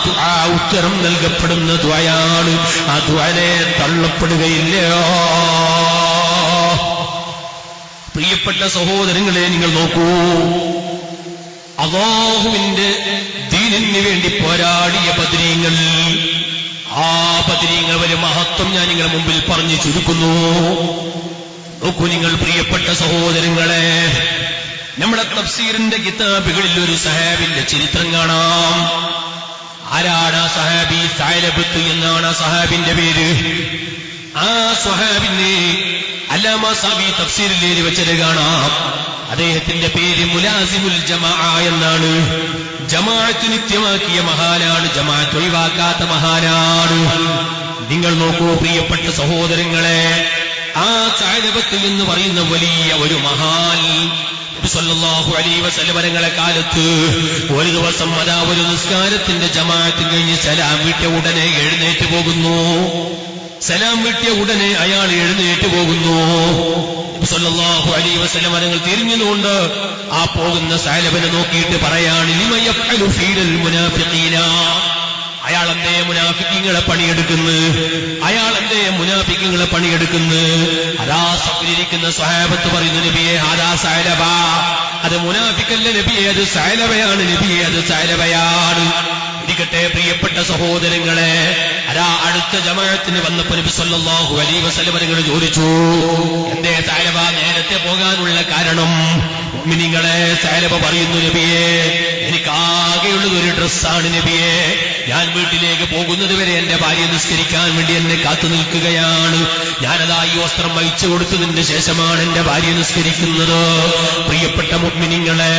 ദുആ ഉത്തരം നൽകപ്പെടുന്ന ദുആയാണ്. ആ ദുആനെ തള്ളപ്പെടുകയില്ല. പ്രിയപ്പെട്ട സഹോദരങ്ങളെ, നിങ്ങൾ നോക്കൂ, അല്ലാഹുവിന്റെ ദീനിന് വേണ്ടി പോരാടിയ ബദരീങ്ങൾ, ആ ബദരീങ്ങൾ ഒരു മഹത്വം ഞാൻ നിങ്ങളുടെ മുമ്പിൽ പറഞ്ഞു ചുരുക്കുന്നു. നോക്കൂ നിങ്ങൾ പ്രിയപ്പെട്ട സഹോദരങ്ങളെ, നമ്മുടെ തഫ്സീറിന്റെ കിതാബുകളിൽ ഒരു സഹാബിന്റെ ചരിത്രം കാണാം. ആരാണ് ആ സഹാബി? സഅലബത്ത് എന്നാണ് ആ സഹാബിന്റെ പേര്. ആ സഹാബിനെ അല്ലാമ സാബി തഫ്സീറിൽ എഴുതി വെച്ചത് കാണാം. അദ്ദേഹത്തിന്റെ പേര് മുലാസിമുൽ ജമാഅ എന്നാണ്. ജമാഅത്ത് നിത്യമാക്കിയ മഹാനാണ്, ജമാഅത്ത് ഒഴിവാക്കാത്ത മഹാനാണ്. നിങ്ങൾ നോക്കൂ പ്രിയപ്പെട്ട സഹോദരങ്ങളെ, ആ സഅലബത്ത് എന്ന് പറയുന്ന വലിയ ഒരു മഹാൻ സല്ലല്ലാഹു അലൈഹി വസല്ലമയുടെ കാലത്ത് ഒരു ദിവസം അതാ ഒരു നിസ്കാരത്തിന്റെ ജമാഅത്ത് കഴിഞ്ഞ് സലാം വീട്ടിയ ഉടനെ എഴുന്നേറ്റ് പോകുന്നു. സലാം വീട്ടിയ ഉടനെ അയാൾ എഴുന്നേറ്റ് പോകുന്നു. സല്ലല്ലാഹു അലൈഹി വസല്ലം തങ്ങൾ തിരിഞ്ഞുകൊണ്ട് ആ പോകുന്ന സഅലബനെ നോക്കിയിട്ട് പറയാണ്, ലിമ യഫ്അലു ഫീൽ മുനാഫിഖീന. അയാൾ എന്തേ മുനാഫിക്കീങ്ങളെ പണിയെടുക്കുന്നു? അയാൾ എന്തേ മുനാഫിക്കീങ്ങളെ പണിയെടുക്കുന്നു? അതാ സഫിലിരിക്കുന്ന സ്വഹാബത്ത് പറയുന്നു, നബിയെ ഹാദാ സഅലബ. അത് മുനാഫിക്കല്ല നബിയെ, അത് സഅലബയാണ് നബിയെ, അത് സഅലബയാണ്. ഇരിക്കട്ടെ പ്രിയപ്പെട്ട സഹോദരങ്ങളെ, അതാ അടുത്ത ജമാഅത്തിന് വന്നപ്പോൾ നബി സല്ലല്ലാഹു അലൈഹി വസല്ലം തങ്ങൾ ചോദിച്ചു, എന്തേ സഅലബ നേരത്തെ പോകാനുള്ള കാരണം? മുഅ്മിനീങ്ങളെ, സഅലബ പറയുന്നു, നബിയെ എനിക്കാകെയുള്ളത് ഒരു ഡ്രസ്സാണ് നബിയെ. ഞാൻ വീട്ടിലേക്ക് പോകുന്നത് വരെ എന്റെ ഭാര്യ നിസ്കരിക്കാൻ വേണ്ടി എന്നെ കാത്തു നിൽക്കുകയാണ്. ഞാനതാ ഈ വസ്ത്രം വഹിച്ചു കൊടുത്തതിന് ശേഷമാണ് എന്റെ ഭാര്യ നിസ്കരിക്കുന്നത്. പ്രിയപ്പെട്ട മുഅ്മിനീങ്ങളെ,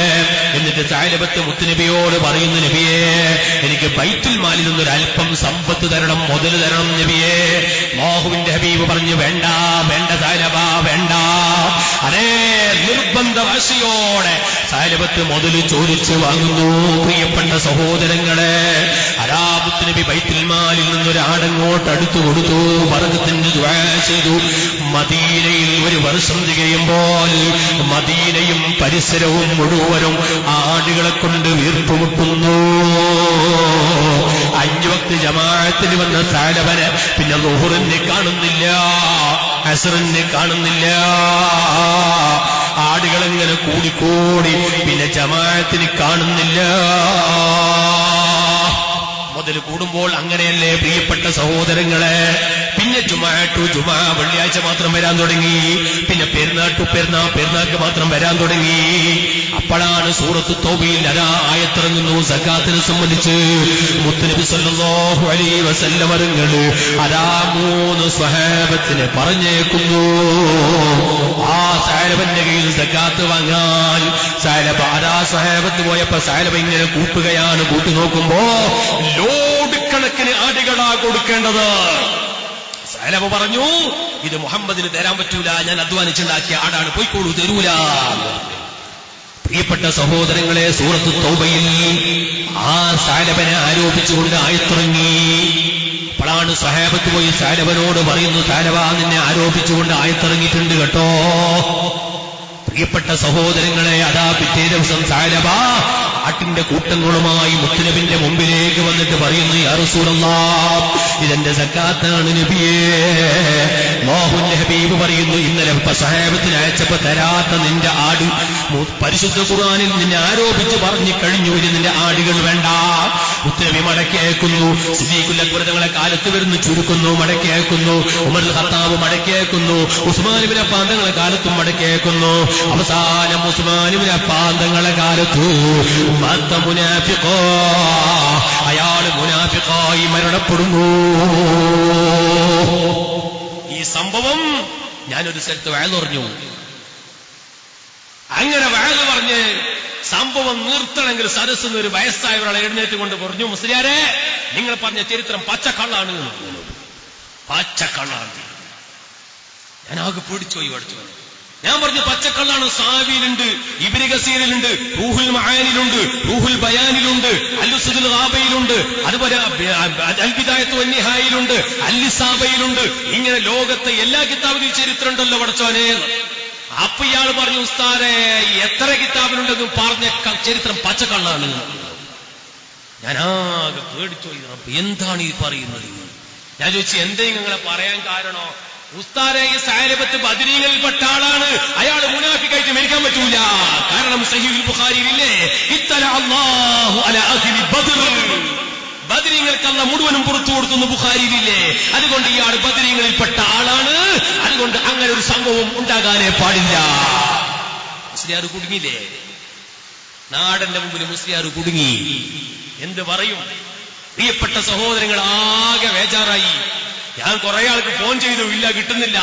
എന്നിട്ട് സഅലബത്ത് മുത്തുനബിയോട് പറയുന്നു, നബിയെ എനിക്ക് ബൈത്തുൽ മാലിൽ നിന്നൊരു അല്പം സമ്പത്ത് തരണം, മുതൽ തരണം നബിയെ. അല്ലാഹുവിന്റെ ഹബീബ് പറഞ്ഞു, വേണ്ട വേണ്ട സഅലബ വേണ്ട. അതേ നിർബന്ധ വാശിയോടെ സഅലബത്ത് മുതൽ ചോദിച്ചു വാങ്ങുന്നു. പ്രിയപ്പെട്ട സഹോദരങ്ങളെ, അരാബത്ത് നബി ബൈത്തുൽ മാലിൽ നിന്നൊരു ആടങ്ങോട്ട് അടുത്തു കൊടുത്തു, ബറക്കത്തിന്റെ ദുആ ചെയ്തു. മദീനയിൽ ഒരു വർഷം തികയുമ്പോൾ മദീനയും പരിസരവും മുഴുവനും ആടുകളെ കൊണ്ട് വീർപ്പുമുട്ടുന്നു. 5 വക്ത് ജമാഅത്തിന് വന്ന സഅലബനെ പിന്നെ ളുഹറിനെ കാണുന്നില്ല, അസ്റിനെ കാണുന്നില്ല. ആടുകളെങ്ങനെ കൂടിക്കൂടി പിന്നെ ജമാഅത്തിന് കാണുന്നില്ല. മുതൽ കൂടുമ്പോൾ അങ്ങനെയല്ലേ പ്രിയപ്പെട്ട സഹോദരങ്ങളെ? പിന്നെ ജുമാ വെള്ളിയാഴ്ച മാത്രം വരാൻ തുടങ്ങി. പിന്നെ പെരുന്നാൾക്ക് മാത്രം വരാൻ തുടങ്ങി. അപ്പോഴാണ് സൂറത്ത് തൗബയിൽ അതാ ആയത്തിറങ്ങുന്നു സക്കാത്തിനെ സംബന്ധിച്ച്. മുത്തുനബി സല്ലല്ലാഹു അലൈഹി വസല്ലം തങ്ങൾ അതാ 3 സ്വഹാബത്തിനെ പറഞ്ഞേക്കുന്നു ആ സഅലബന്റെ കയ്യിൽ സക്കാത്ത് വാങ്ങാൻ. സഅലബ അതാ സ്വഹാബത്ത് പോയപ്പോ സഅലബ ഇങ്ങനെ കൂട്ടുകയാണ്. കൂട്ടി നോക്കുമ്പോ ലോഡ് കണക്കിന് ആടുകളാ കൊടുക്കേണ്ടത്. സഅലബ പറഞ്ഞു, ഇത് മുഹമ്മദിന് തരാൻ പറ്റൂല, ഞാൻ അധ്വാനിച്ചുണ്ടാക്കിയ ആടാണ്, പോയിക്കോളൂ, തരൂല. പ്രിയപ്പെട്ട സഹോദരങ്ങളെ, സൂറത്ത് തൗബയിൽ ആ സഅലബനെ ആരോപിച്ചുകൊണ്ട് ആയത്തിറങ്ങി. അപ്പോഴാണ് സ്വഹാബത്ത് പോയി സഅലബനോട് പറയുന്നു, സഅലബ നിന്നെ ആരോപിച്ചുകൊണ്ട് ആയത്തിറങ്ങിയിട്ടുണ്ട് കേട്ടോ. പ്രിയപ്പെട്ട സഹോദരങ്ങളെ, അതാ പിറ്റേ ദിവസം സഅലബ ആട്ടിന്റെ കൂട്ടങ്ങളുമായി മുത്തുനബിന്റെ മുമ്പിലേക്ക് വന്നിട്ട് പറയുന്നു, യാ റസൂലല്ലാഹ് ഇതെന്റെ സക്കാത്താണ് നബിയേ. അല്ലാഹുവിന്റെ ഹബീബ് പറയുന്നു, ഇന്നലെ സ്വഹാബത്തിന് അയച്ചപ്പോ തരാത്ത നിന്റെ ആട് പരിശുദ്ധ ഖുർആനിൽ നിന്നെ ആരോപിച്ച് പറഞ്ഞു കഴിഞ്ഞു, ഇനി നിന്റെ ആടുകൾ വേണ്ട. മുത്തുനബി മടക്കി അയക്കുന്നു. സിദ്ദീഖുൽ അക്ബർ തങ്ങളെ കാലത്ത് വരുന്നു, ചുരുക്കുന്നു, മടക്കി അയക്കുന്നു. ഉമർ ഖത്താബ് മടക്കി അയക്കുന്നു. ഉസ്മാൻ ഇബ്നു അഫ്ഫാൻ തങ്ങളെ കാലത്തും മടക്കി അയക്കുന്നു. അവസാനം ഉസ്മാൻ ഇബ്നു അഫ്ഫാൻ തങ്ങളെ കാലത്ത് അയാൾ മുനാഫിഖായി മരണപ്പെടുന്നു. ഈ സംഭവം ഞാനൊരു സ്ഥലത്ത് വയൽ പറഞ്ഞു. അങ്ങനെ വയൽ പറഞ്ഞ് സംഭവം നിർത്തണമെങ്കിൽ സദസ്സിൽ ഒരു വയസ്സായ ഒരാളെ എഴുന്നേറ്റ് കൊണ്ട് പറഞ്ഞു, മുസ്ലിയാരെ നിങ്ങൾ പറഞ്ഞ ചരിത്രം പച്ചക്കള്ളാണ്. പച്ചക്കള്ളാണ്. ഞാൻ ആകെ പേടിച്ചോയി പഠിച്ചു. ഞാൻ പറഞ്ഞു പച്ചക്കള്ളാണ്. സാവിയിലുണ്ട്, ഇബ്നു കസീറിലുണ്ട്, റൂഹുൽ മആനിലുണ്ട്, റൂഹുൽ ബയാനിലുണ്ട്, അൽ-ഉസ്ദുൽ ഗാബയിലുണ്ട്, അതുപോലെ അൽ ബിദായത്തു വൻ നിഹായിലുണ്ട്, അൽ-ഇസാബയിലുണ്ട്. ഇങ്ങനെ ലോകത്തെ എല്ലാ കിതാബിലും ചരിത്രം ഉണ്ടല്ലോ പഠിച്ചോനെ. അപ്പൊ ഇയാൾ പറഞ്ഞു, ഉസ്താദേ എത്ര കിതാബിലുണ്ടെന്നും പറഞ്ഞ ചരിത്രം പച്ചക്കള്ളാണ്. ഞാൻ ആകെ പേടിച്ചോയി. എന്താണ് ഈ പറയുന്നത്? ഞാൻ ചോദിച്ചു, എന്തെങ്കിലും നിങ്ങളെ പറയാൻ കാരണോ? ഉസ്താദേ ഈ സഅലബത്ത് ബദരീങ്ങളിൽപ്പെട്ട ആളാണ്, അയാൾ മുനാഫിക്കായിട്ട് മരിക്കാൻ പറ്റൂല. കാരണം സഹീഹുൽ ബുഖാരിയിലില്ലേ, ഇത്തല അല്ലാഹു അലാ അഹ്ലി ബദർ, ബദരീങ്ങൾക്ക് അല്ലാഹു മുഴുവനും പുറത്തു കൊടുത്തു ബുഖാരിയിലില്ലേ. അതുകൊണ്ട് ഇയാൾ ബദരീങ്ങളിൽപ്പെട്ട ആളാണ്. അതുകൊണ്ട് അങ്ങനെ ഒരു സംഭവം ഉണ്ടാകാനേ പാടില്ല. മുസ്ലിയാർ കുടുങ്ങിയില്ലേ? നാടന്റെ മുമ്പിൽ മുസ്ലിയാർ കുടുങ്ങി. എന്ത് പറയും? പ്രിയപ്പെട്ട സഹോദരങ്ങൾ ആകെ വേജാറായി. ഞാൻ കുറെ ആൾക്ക് ഫോൺ ചെയ്തു, ഇല്ല കിട്ടുന്നില്ല.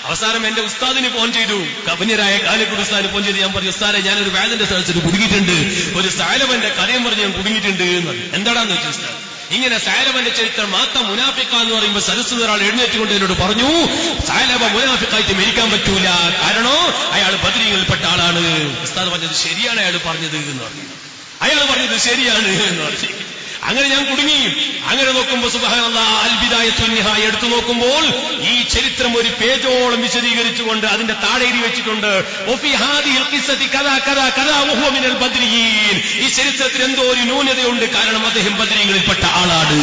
അവസാനം എന്റെ ഉസ്താദിന് ഫോൺ ചെയ്തു, കബന്യരായ കാലിക്കുട് ഉസ്താദിന് ഫോൺ ചെയ്തു. ഞാൻ പറഞ്ഞു, ഉസ്താദെ ഞാനൊരു വേദന്റെ സ്ഥലത്ത് കുടുങ്ങിയിട്ടുണ്ട്, ഒരു സഅലബന്റെ കഥയും പറഞ്ഞ് ഞാൻ കുടുങ്ങിയിട്ടുണ്ട് എന്ന്. എന്താടാന്ന് വെച്ചു ഉസ്താദ്. ഇങ്ങനെ സഅലബന്റെ ചരിത്രം മാത്രം മുനാഫിക്ക എന്ന് പറയുമ്പോൾ സദസ്സിൽ ഒരാൾ എഴുന്നേറ്റുകൊണ്ട് എന്നോട് പറഞ്ഞു, സഅലബ മുനാഫിക്കായിട്ട് മരിക്കാൻ പറ്റൂല, കാരണം അയാൾ ബദരീങ്ങളിൽപ്പെട്ട ആളാണ്. ഉസ്താദ് പറഞ്ഞത് ശരിയാണ്, അയാൾ പറഞ്ഞത് എന്ന് പറഞ്ഞു. അയാൾ പറഞ്ഞത് ശരിയാണ് എന്ന് പറഞ്ഞു. അങ്ങനെ ഞാൻ കുടുങ്ങി. അങ്ങനെ നോക്കുമ്പോൾ സുബ്ഹാനല്ലാഹ്, അൽ ബിദായത്തു വൻ നിഹായ എടുത്തു നോക്കുമ്പോൾ ഈ ചരിത്രം ഒരു പേജോളം വിശദീകരിച്ചുകൊണ്ട് അതിന്റെ താഴെ എഴുതി വെച്ചിട്ടുണ്ട്, വഫി ഹാദിഹിൽ ഖിസ്സതി കദാ കദാ കദാ വഹുവ മിനൽ ബദ്രിയീൻ. ഈ ചരിത്രത്തിൽ എന്തോ ഒരു ന്യൂനതയുണ്ട്, കാരണം അദ്ദേഹം ബദരീങ്ങളിൽപ്പെട്ട ആളാണ്.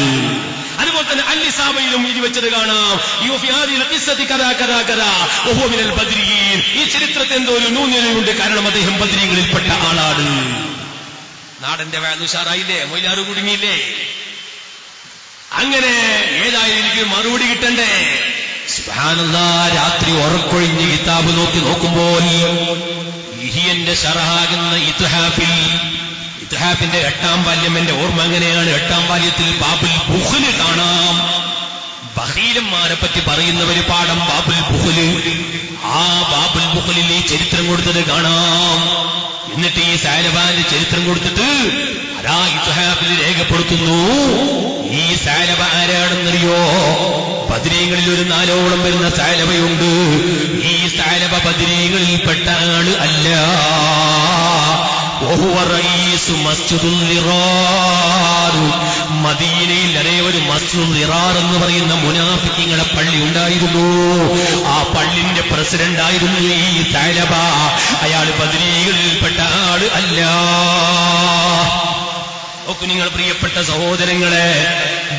അതുപോലെ തന്നെ അൽ-ഇസാബയിലും എഴുതി വെച്ചത് കാണാം, വഫി ഹാദിഹിൽ ഖിസ്സതി കദാ കദാ കദാ വഹുവ മിനൽ ബദ്രിയീൻ. ഈ ചരിത്രത്തിൽ എന്തോ ഒരു ന്യൂനതയുണ്ട്, കാരണം അദ്ദേഹം ബദരീങ്ങളിൽപ്പെട്ട ആളാണ്. നാടന്റെ വേദുഷാറായില്ലേ? മൊയ്ലാറ് കുടുങ്ങിയില്ലേ? അങ്ങനെ ഏതായാലും എനിക്ക് മറുപടി കിട്ടണ്ടേ? സുബ്ഹാനല്ലാഹ്, രാത്രി ഉറക്കൊഴിഞ്ഞ് കിതാബ് നോക്കുമ്പോൾ ഇഹിയന്റെ ഷറഹാകുന്ന ഇത്ഹാഫിന്റെ 8ാം വാല്യം എന്റെ ഓർമ്മ അങ്ങനെയാണ്. 8ാം വാല്യത്തിൽ ബാബുൽ ബുഖ്ല് കാണാം. ബഖീലന്മാരെ പറ്റി പറയുന്ന ഒരു പാഠം ബാബുൽ ബുഖ്ല്. ആ ബാബുൽ ബുഖ്ലിൽ ഈ ചരിത്രം കൊടുത്തത് കാണാം. എന്നിട്ട് ഈ സഅലബാന്റെ ചരിത്രം കൊടുത്തിട്ട് അതാ ഇത്ഹാഫിൽ രേഖപ്പെടുത്തുന്നു. ഈ സഅലബ ആരാണെന്നറിയോ? ബദരീങ്ങളിൽ ഒരു 4ഓളം വരുന്ന സഅലബയുണ്ട്. ഈ സഅലബ ബദരീങ്ങളിൽപ്പെട്ട ആള് അല്ല. വഹുവ റഈസു മസ്ജിദുൽ ദിറാർ. മദീനയിൽ അതേ ഒരു മസ്ജിദുൽ ദിറാർ എന്ന് പറയുന്ന മുനാഫിക്കുകളുടെ പള്ളി ഉണ്ടായിരുന്നു. ആ പള്ളിന്റെ പ്രസിഡന്റ് ആയിരുന്നു ഈ സഅലബ. അയാൾ ബദരീകളിൽപ്പെട്ട ആള് അല്ല. നോക്കൂ നിങ്ങൾ പ്രിയപ്പെട്ട സഹോദരങ്ങളെ,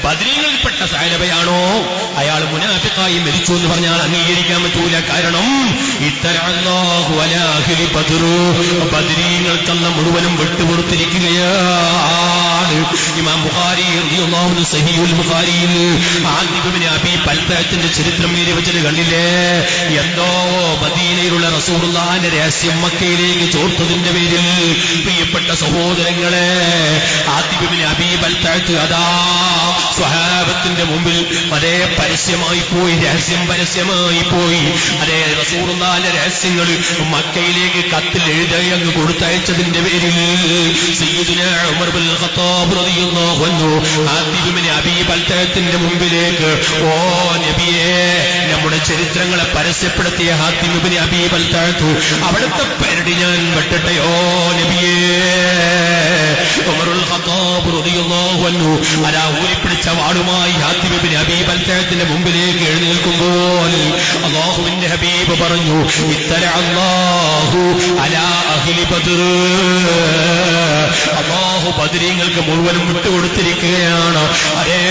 ബദരീങ്ങളിൽപ്പെട്ട സഅലബയാണോ? അയാൾ മുനാഫിക്കായി മരിച്ചു എന്ന് പറഞ്ഞാൽ അംഗീകരിക്കാൻ പറ്റൂല. കാരണം ഇത്തലഅല്ലാഹു അലാ അഹ്ലി ബദർ, ബദരീങ്ങൾക്കല്ല മുഴുവനും വിട്ടുകൊടുത്തിരിക്കുകയാണ്. ഇമാം ബുഖാരി റളിയല്ലാഹു അൻഹു സഹീഹുൽ ബുഖാരിയിൽ ആദിബ് ഇബ്നു അബീ ബൽതഅത്തിന്റെ ചരിത്രം എഴുതി വെച്ചത് കണ്ടില്ലേ? എന്തോ മദീനയിലുള്ള റസൂലുള്ളാഹിന്റെ രഹസ്യം മക്കയിലേക്ക് ചോർത്തതിന്റെ പേരിൽ പ്രിയപ്പെട്ട സഹോദരങ്ങളെ, ആദിബ് ഇബ്നു അബീ ബൽതഅത്ത് അതാ സ്വഹാബത്തിന്റെ മുമ്പിൽ അതേ പരസ്യമായി പോയി, രഹസ്യം പരസ്യമായി പോയി. അതേ റസൂലുള്ളാഹിന്റെ രഹസ്യങ്ങൾ മക്കയിലേക്ക് കത്തിൽ എഴുതി അങ്ങ് കൊടുത്തയച്ചതിന്റെ പേരിൽ സയ്യിദുനാ ഉമർ ബിൻ ഖത്താബ് റളിയല്ലാഹു അൻഹു ആദിബ് ഇബ്നു അബീ ബൽതഅത്തിന്റെ മുമ്പിലേക്ക്, ഓ നബിയേ, നമ്മുടെ ചരിത്രങ്ങളെ പരസ്യപ്പെടുത്തിയ ആദിബ് ഇബ്നു അബീ ബൽതഅത്ത്, അവിടുത്തെ പേരടി ഞാൻ വെട്ടട്ടെയോ നബിയേ? ഉമറുൽ ഖത്താബ് റളിയല്ലാഹു അൻഹു അലാ ഊരിപ്പിടിച്ച വാളുമായി ആദിബ് ഇബ്നു അബീ ബൽതഅത്തിന്റെ മുമ്പിലേക്ക് എഴുന്നേൽക്കുമ്പോൾ അല്ലാഹുവിന്റെ ഹബീബ് പറഞ്ഞു, ഇത്തലഅല്ലാഹു അലാ അഹ്ലി ബദർ. അല്ലാഹു ബദരീങ്ങൾക്ക് മുഴുവനും വിട്ടുകൊടുത്തിരിക്കുകയാണ്. അതേ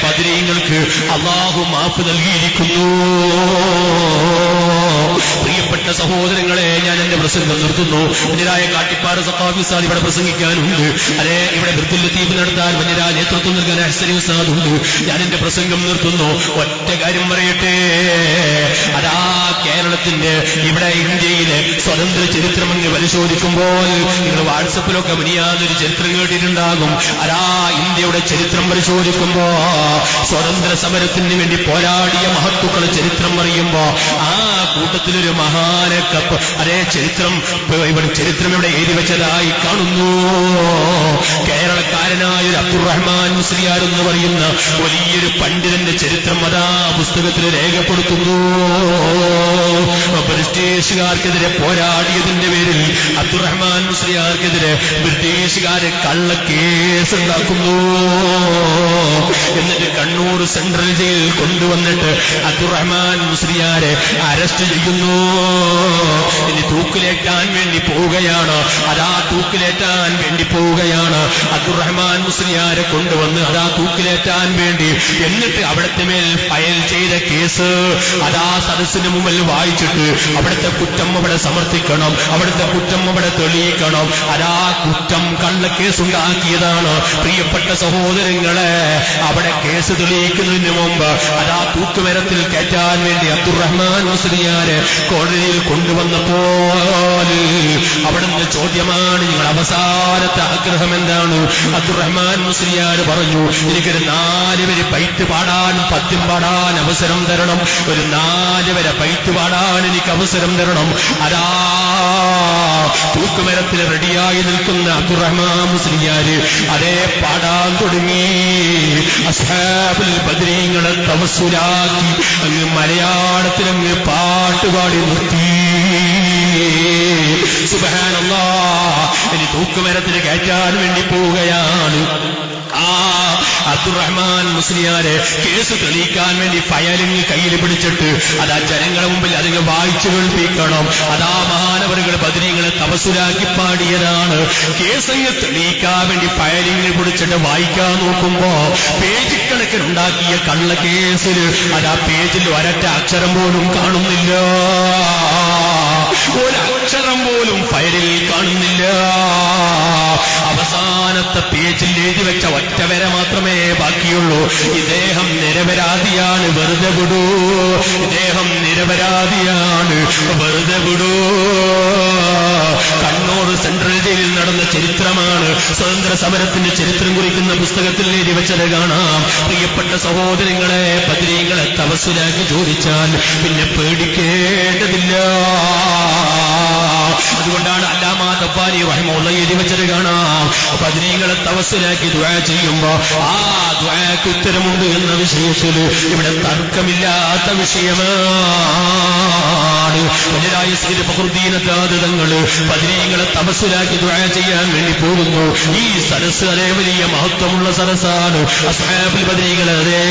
ബദരീങ്ങൾക്ക് അല്ലാഹു മാഫ് നൽകിയിരിക്കുന്നു. പ്രിയപ്പെട്ട സഹോദരങ്ങളെ, ഞാൻ എന്റെ പ്രസംഗം നിർത്തുന്നു. വന്യരായ കാട്ടിപ്പാറ സഖാഫി ഉസ്താദ് ഇവിടെ പ്രസംഗിക്കാനുണ്ട്. അതെ, ഇവിടെ ബിർദുൽ ലത്തീഫ് നടത്താൻ വന്യരായ നേതൃത്വം നൽകാൻ അഹ്സനി ഉസ്താദ് ഉണ്ട്. ഞാൻ എന്റെ പ്രസംഗം നിർത്തുന്നു. ഒറ്റ കാര്യം പറയട്ടെ, അതാ കേരളത്തിന്റെ ഇവിടെ ഇന്ത്യയിലെ സ്വതന്ത്ര ചരിത്രം അങ്ങ് പരിശോധിക്കുമ്പോൾ നിങ്ങൾ വാട്സപ്പിലൊക്കെ വലിയാതൊരു ചരിത്രം കേട്ടിട്ടുണ്ടാകും. അതാ ഇന്ത്യയുടെ ചരിത്രം പരിശോധിക്കുമ്പോ സ്വതന്ത്ര സമരത്തിന് വേണ്ടി പോരാടിയ മഹത്തുക്കളെ ചരിത്രം പറയുമ്പോ ആ കൂട്ടത്തിലൊരു മഹാനക്കപ്പ് അതേ ചരിത്രം ഇവിടെ എഴുതി വെച്ചതായി കാണുന്നു. കേരളക്കാരനായ ഒരു അബ്ദുറഹ്മാൻ മുസ്ലിയാർ എന്ന് പറയുന്ന വലിയൊരു പണ്ഡിതന്റെ ചരിത്രം അതാ പുസ്തകത്തിൽ രേഖപ്പെടുത്തുന്നു. ബ്രിട്ടീഷുകാർക്കെതിരെ പോരാടിയതിന്റെ പേരിൽ അബ്ദുറഹ്മാൻ മുസ്ലിയാർക്കെതിരെ ബ്രിട്ടീഷുകാരെ കള്ളക്കേസ് ഉണ്ടാക്കുന്നു. എന്നിട്ട് കണ്ണൂർ സെൻട്രൽ ജയിലിൽ കൊണ്ടുവന്നിട്ട് അബ്ദുറഹ്മാൻ മുസ്ലിയാരെ അറസ്റ്റ് ചെയ്യുന്നു. ഇനി തൂക്കിലേറ്റാൻ വേണ്ടി പോവുകയാണ്. അതാ തൂക്കിലേറ്റാൻ വേണ്ടി പോവുകയാണ്. അബ്ദുറഹ്മാൻ മുസ്ലിയാരെ കൊണ്ടുവന്ന് അതാ തൂക്കിലേറ്റാൻ വേണ്ടി. എന്നിട്ട് അവിടുത്തെ മേൽ ഫയൽ ചെയ്ത കേസ് അതാ സദസ്സിന് മുമ്പിൽ വായിച്ചിട്ട് അവിടുത്തെ കുറ്റം അവിടെ സമർത്ഥിക്കണം, അവിടുത്തെ കുറ്റം അവിടെ തെളിയിക്കണം. അതാ കുറ്റം കള്ളക്കേസുണ്ടാക്കിയതാണ്. പ്രിയപ്പെട്ട സഹോദരങ്ങളെ, അവിടെ കേസ് തെളിയിക്കുന്നതിന് മുമ്പ് അതാ തൂക്കുമരത്തിൽ കയറ്റാൻ വേണ്ടി അബ്ദുറഹ്മാൻ മുസ്ലിയാരെ കോടതിയിൽ കൊണ്ടുവന്നപ്പോൾ അവിടുന്ന് ചോദ്യമാണ്, നിങ്ങൾ അവസാനത്തെ ആഗ്രഹം എന്താണ്? അബ്ദുറഹ്മാൻ മുസ്ലിയാർ പറഞ്ഞു, എനിക്കൊരു 4 വരി ബൈത്ത് പാടാൻ, പദ്യം പാടാൻ അവസരം തരണം. ഒരു 4 വരെ ബൈത്ത് പാടാൻ എനിക്ക് അവസരം തരണം. അതാ തൂക്കുമരത്തിൽ റെഡിയായി നിൽക്കുന്ന അബ്ദുറഹ്മാൻ മുസ്ലിയാർ അതേ പാടാൻ തുടങ്ങി. അസ്ഹാബുൽ ബദ്രീങ്ങളെ തവസ്സുലാക്കി അങ്ങ് മലയാളത്തിലങ്ങ് പാട്ടുപാടി നിർത്തി. സുബ്ഹാനല്ലാഹ്, ഇനി തൂക്കുമരത്തിന് കയറ്റാൻ വേണ്ടി പോവുകയാണ്. ആ അബ്ദുറഹ്മാൻ മുസ്ലിയാരെ കേസ് തെളിയിക്കാൻ വേണ്ടി ഫയലിങ് കയ്യിൽ പിടിച്ചിട്ട് അതാ ജനങ്ങളുടെ മുമ്പിൽ അതിന് വായിച്ചു കേൾപ്പിക്കണം. അതാ മഹാനവറുകൾ ബദരീങ്ങളെ തപസ്സുരാക്കി പാടിയതാണ്. കേസങ്ങ് തെളിയിക്കാൻ വേണ്ടി ഫയലിങ് പിടിച്ചിട്ട് വായിക്കാൻ നോക്കുമ്പോ പേജ് കണക്കിനുണ്ടാക്കിയ കള്ള കേസിൽ അതാ പേജിൽ ഒരൊറ്റ അക്ഷരം പോലും കാണുന്നില്ല. ഒരക്ഷരം പോലും ഫയലിൽ കാണുന്നില്ല. അവസാനത്തെ പേജിൽ എഴുതി വെച്ച ഒറ്റ വര മാത്രമേ ബാക്കിയുള്ളൂ. ഇദ്ദേഹം നിരപരാധിയാണ്, വെറുതെ വിടൂ. ഇദ്ദേഹം നിരപരാധിയാണ്, വെറുതെ വിടൂ. കണ്ണൂർ സെൻട്രൽ ജയിലിൽ നടന്ന ചരിത്രമാണ്. സ്വതന്ത്ര സമരത്തിന്റെ ചരിത്രം കുറിക്കുന്ന പുസ്തകത്തിൽ എഴുതി വെച്ചത് കാണാം. പ്രിയപ്പെട്ട സഹോദരങ്ങളെ, ബദരീങ്ങളെ തവസ്സുലാക്കി ചോദിച്ചാൽ പിന്നെ പേടിക്കേണ്ടതില്ല. അതുകൊണ്ടാണ് അല്ലാമാ തബ്ബാനി റഹിമഹുല്ലാഹ് എഴുതി വെച്ചത് കാണാം. ബദരീങ്ങളെ തവസ്സുലാക്കി ദുആ ചെയ്യുമ്പോ ആ ദുആക്ക് ഉത്തരമുണ്ട് എന്ന വിഷയത്തിൽ ഇവിടെ തർക്കമില്ലാത്ത വിഷയമാണ്. വല്യരായ സയ്യിദ് ഫഖറുദ്ദീൻ അത്താദ് തങ്ങൾ ബദരീങ്ങളെ തവസ്സുലാക്കി ദുആ ചെയ്യാൻ വേണ്ടി പോകുന്നു. ഈ സദസ്സ് അതേ വലിയ മഹത്വമുള്ള സദസ്സാണ്. അസ്ഹാബുൽ ബദരീങ്ങൾ അതേ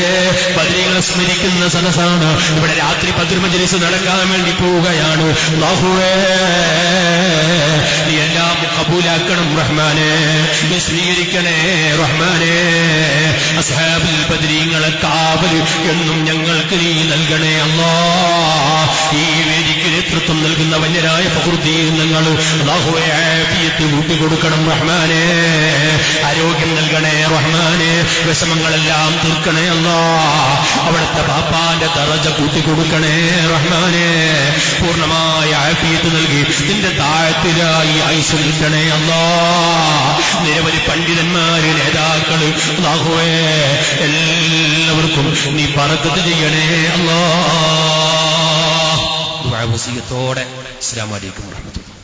ബദരീങ്ങളെ സ്മരിക്കുന്ന സദസ്സാണ്. ഇവിടെ രാത്രി ബദ്ർ മജ്ലിസ് നടക്കാൻ വേണ്ടി പോവുകയാണ്. അല്ലാഹുവേ, നീ എല്ലാം കബൂലാക്കണം റഹ്മാനേ, നീ സ്വീകരിക്കണേ റഹ്മാനേ. അസ്ഹാബുൽ ബദരീങ്ങളെ കാവൽ എന്നും ഞങ്ങൾക്ക് നീ നൽകണേ അല്ലാഹ്. ഈ വേദിക്ക് നേതൃത്വം നൽകുന്ന വന്യരായ ഫഖറുദ്ദീൻ തങ്ങൾ അല്ലാഹുവേ ആഫിയത്ത് കൂട്ടിക്കൊടുക്കണം റഹ്മാനേ, ആരോഗ്യം നൽകണേ റഹ്മാനേ, വിഷമങ്ങളെല്ലാം തീർക്കണേ അല്ലാഹ്. അവിടുത്തെ പാപ്പാന്റെ ദറജ കൂട്ടിക്കൊടുക്കണേ റഹ്മാനേ, പൂർണ്ണമായ ആഫിയത്ത് നൽകി നിന്റെ താഴത്തിലായി ആയുസ്സ് കിട്ടണേ അല്ലാഹ്. നിരവധി പണ്ഡിതന്മാര്, നേതാക്കള് അല്ലാഹുവേ എല്ലാവർക്കും നീ ബറക്കത്ത് ചെയ്യണേ അല്ലാഹ്. ദുആ വസിയത്തോടെ അസ്സലാമു അലൈക്കും വറഹ്മത്തുള്ളാഹി.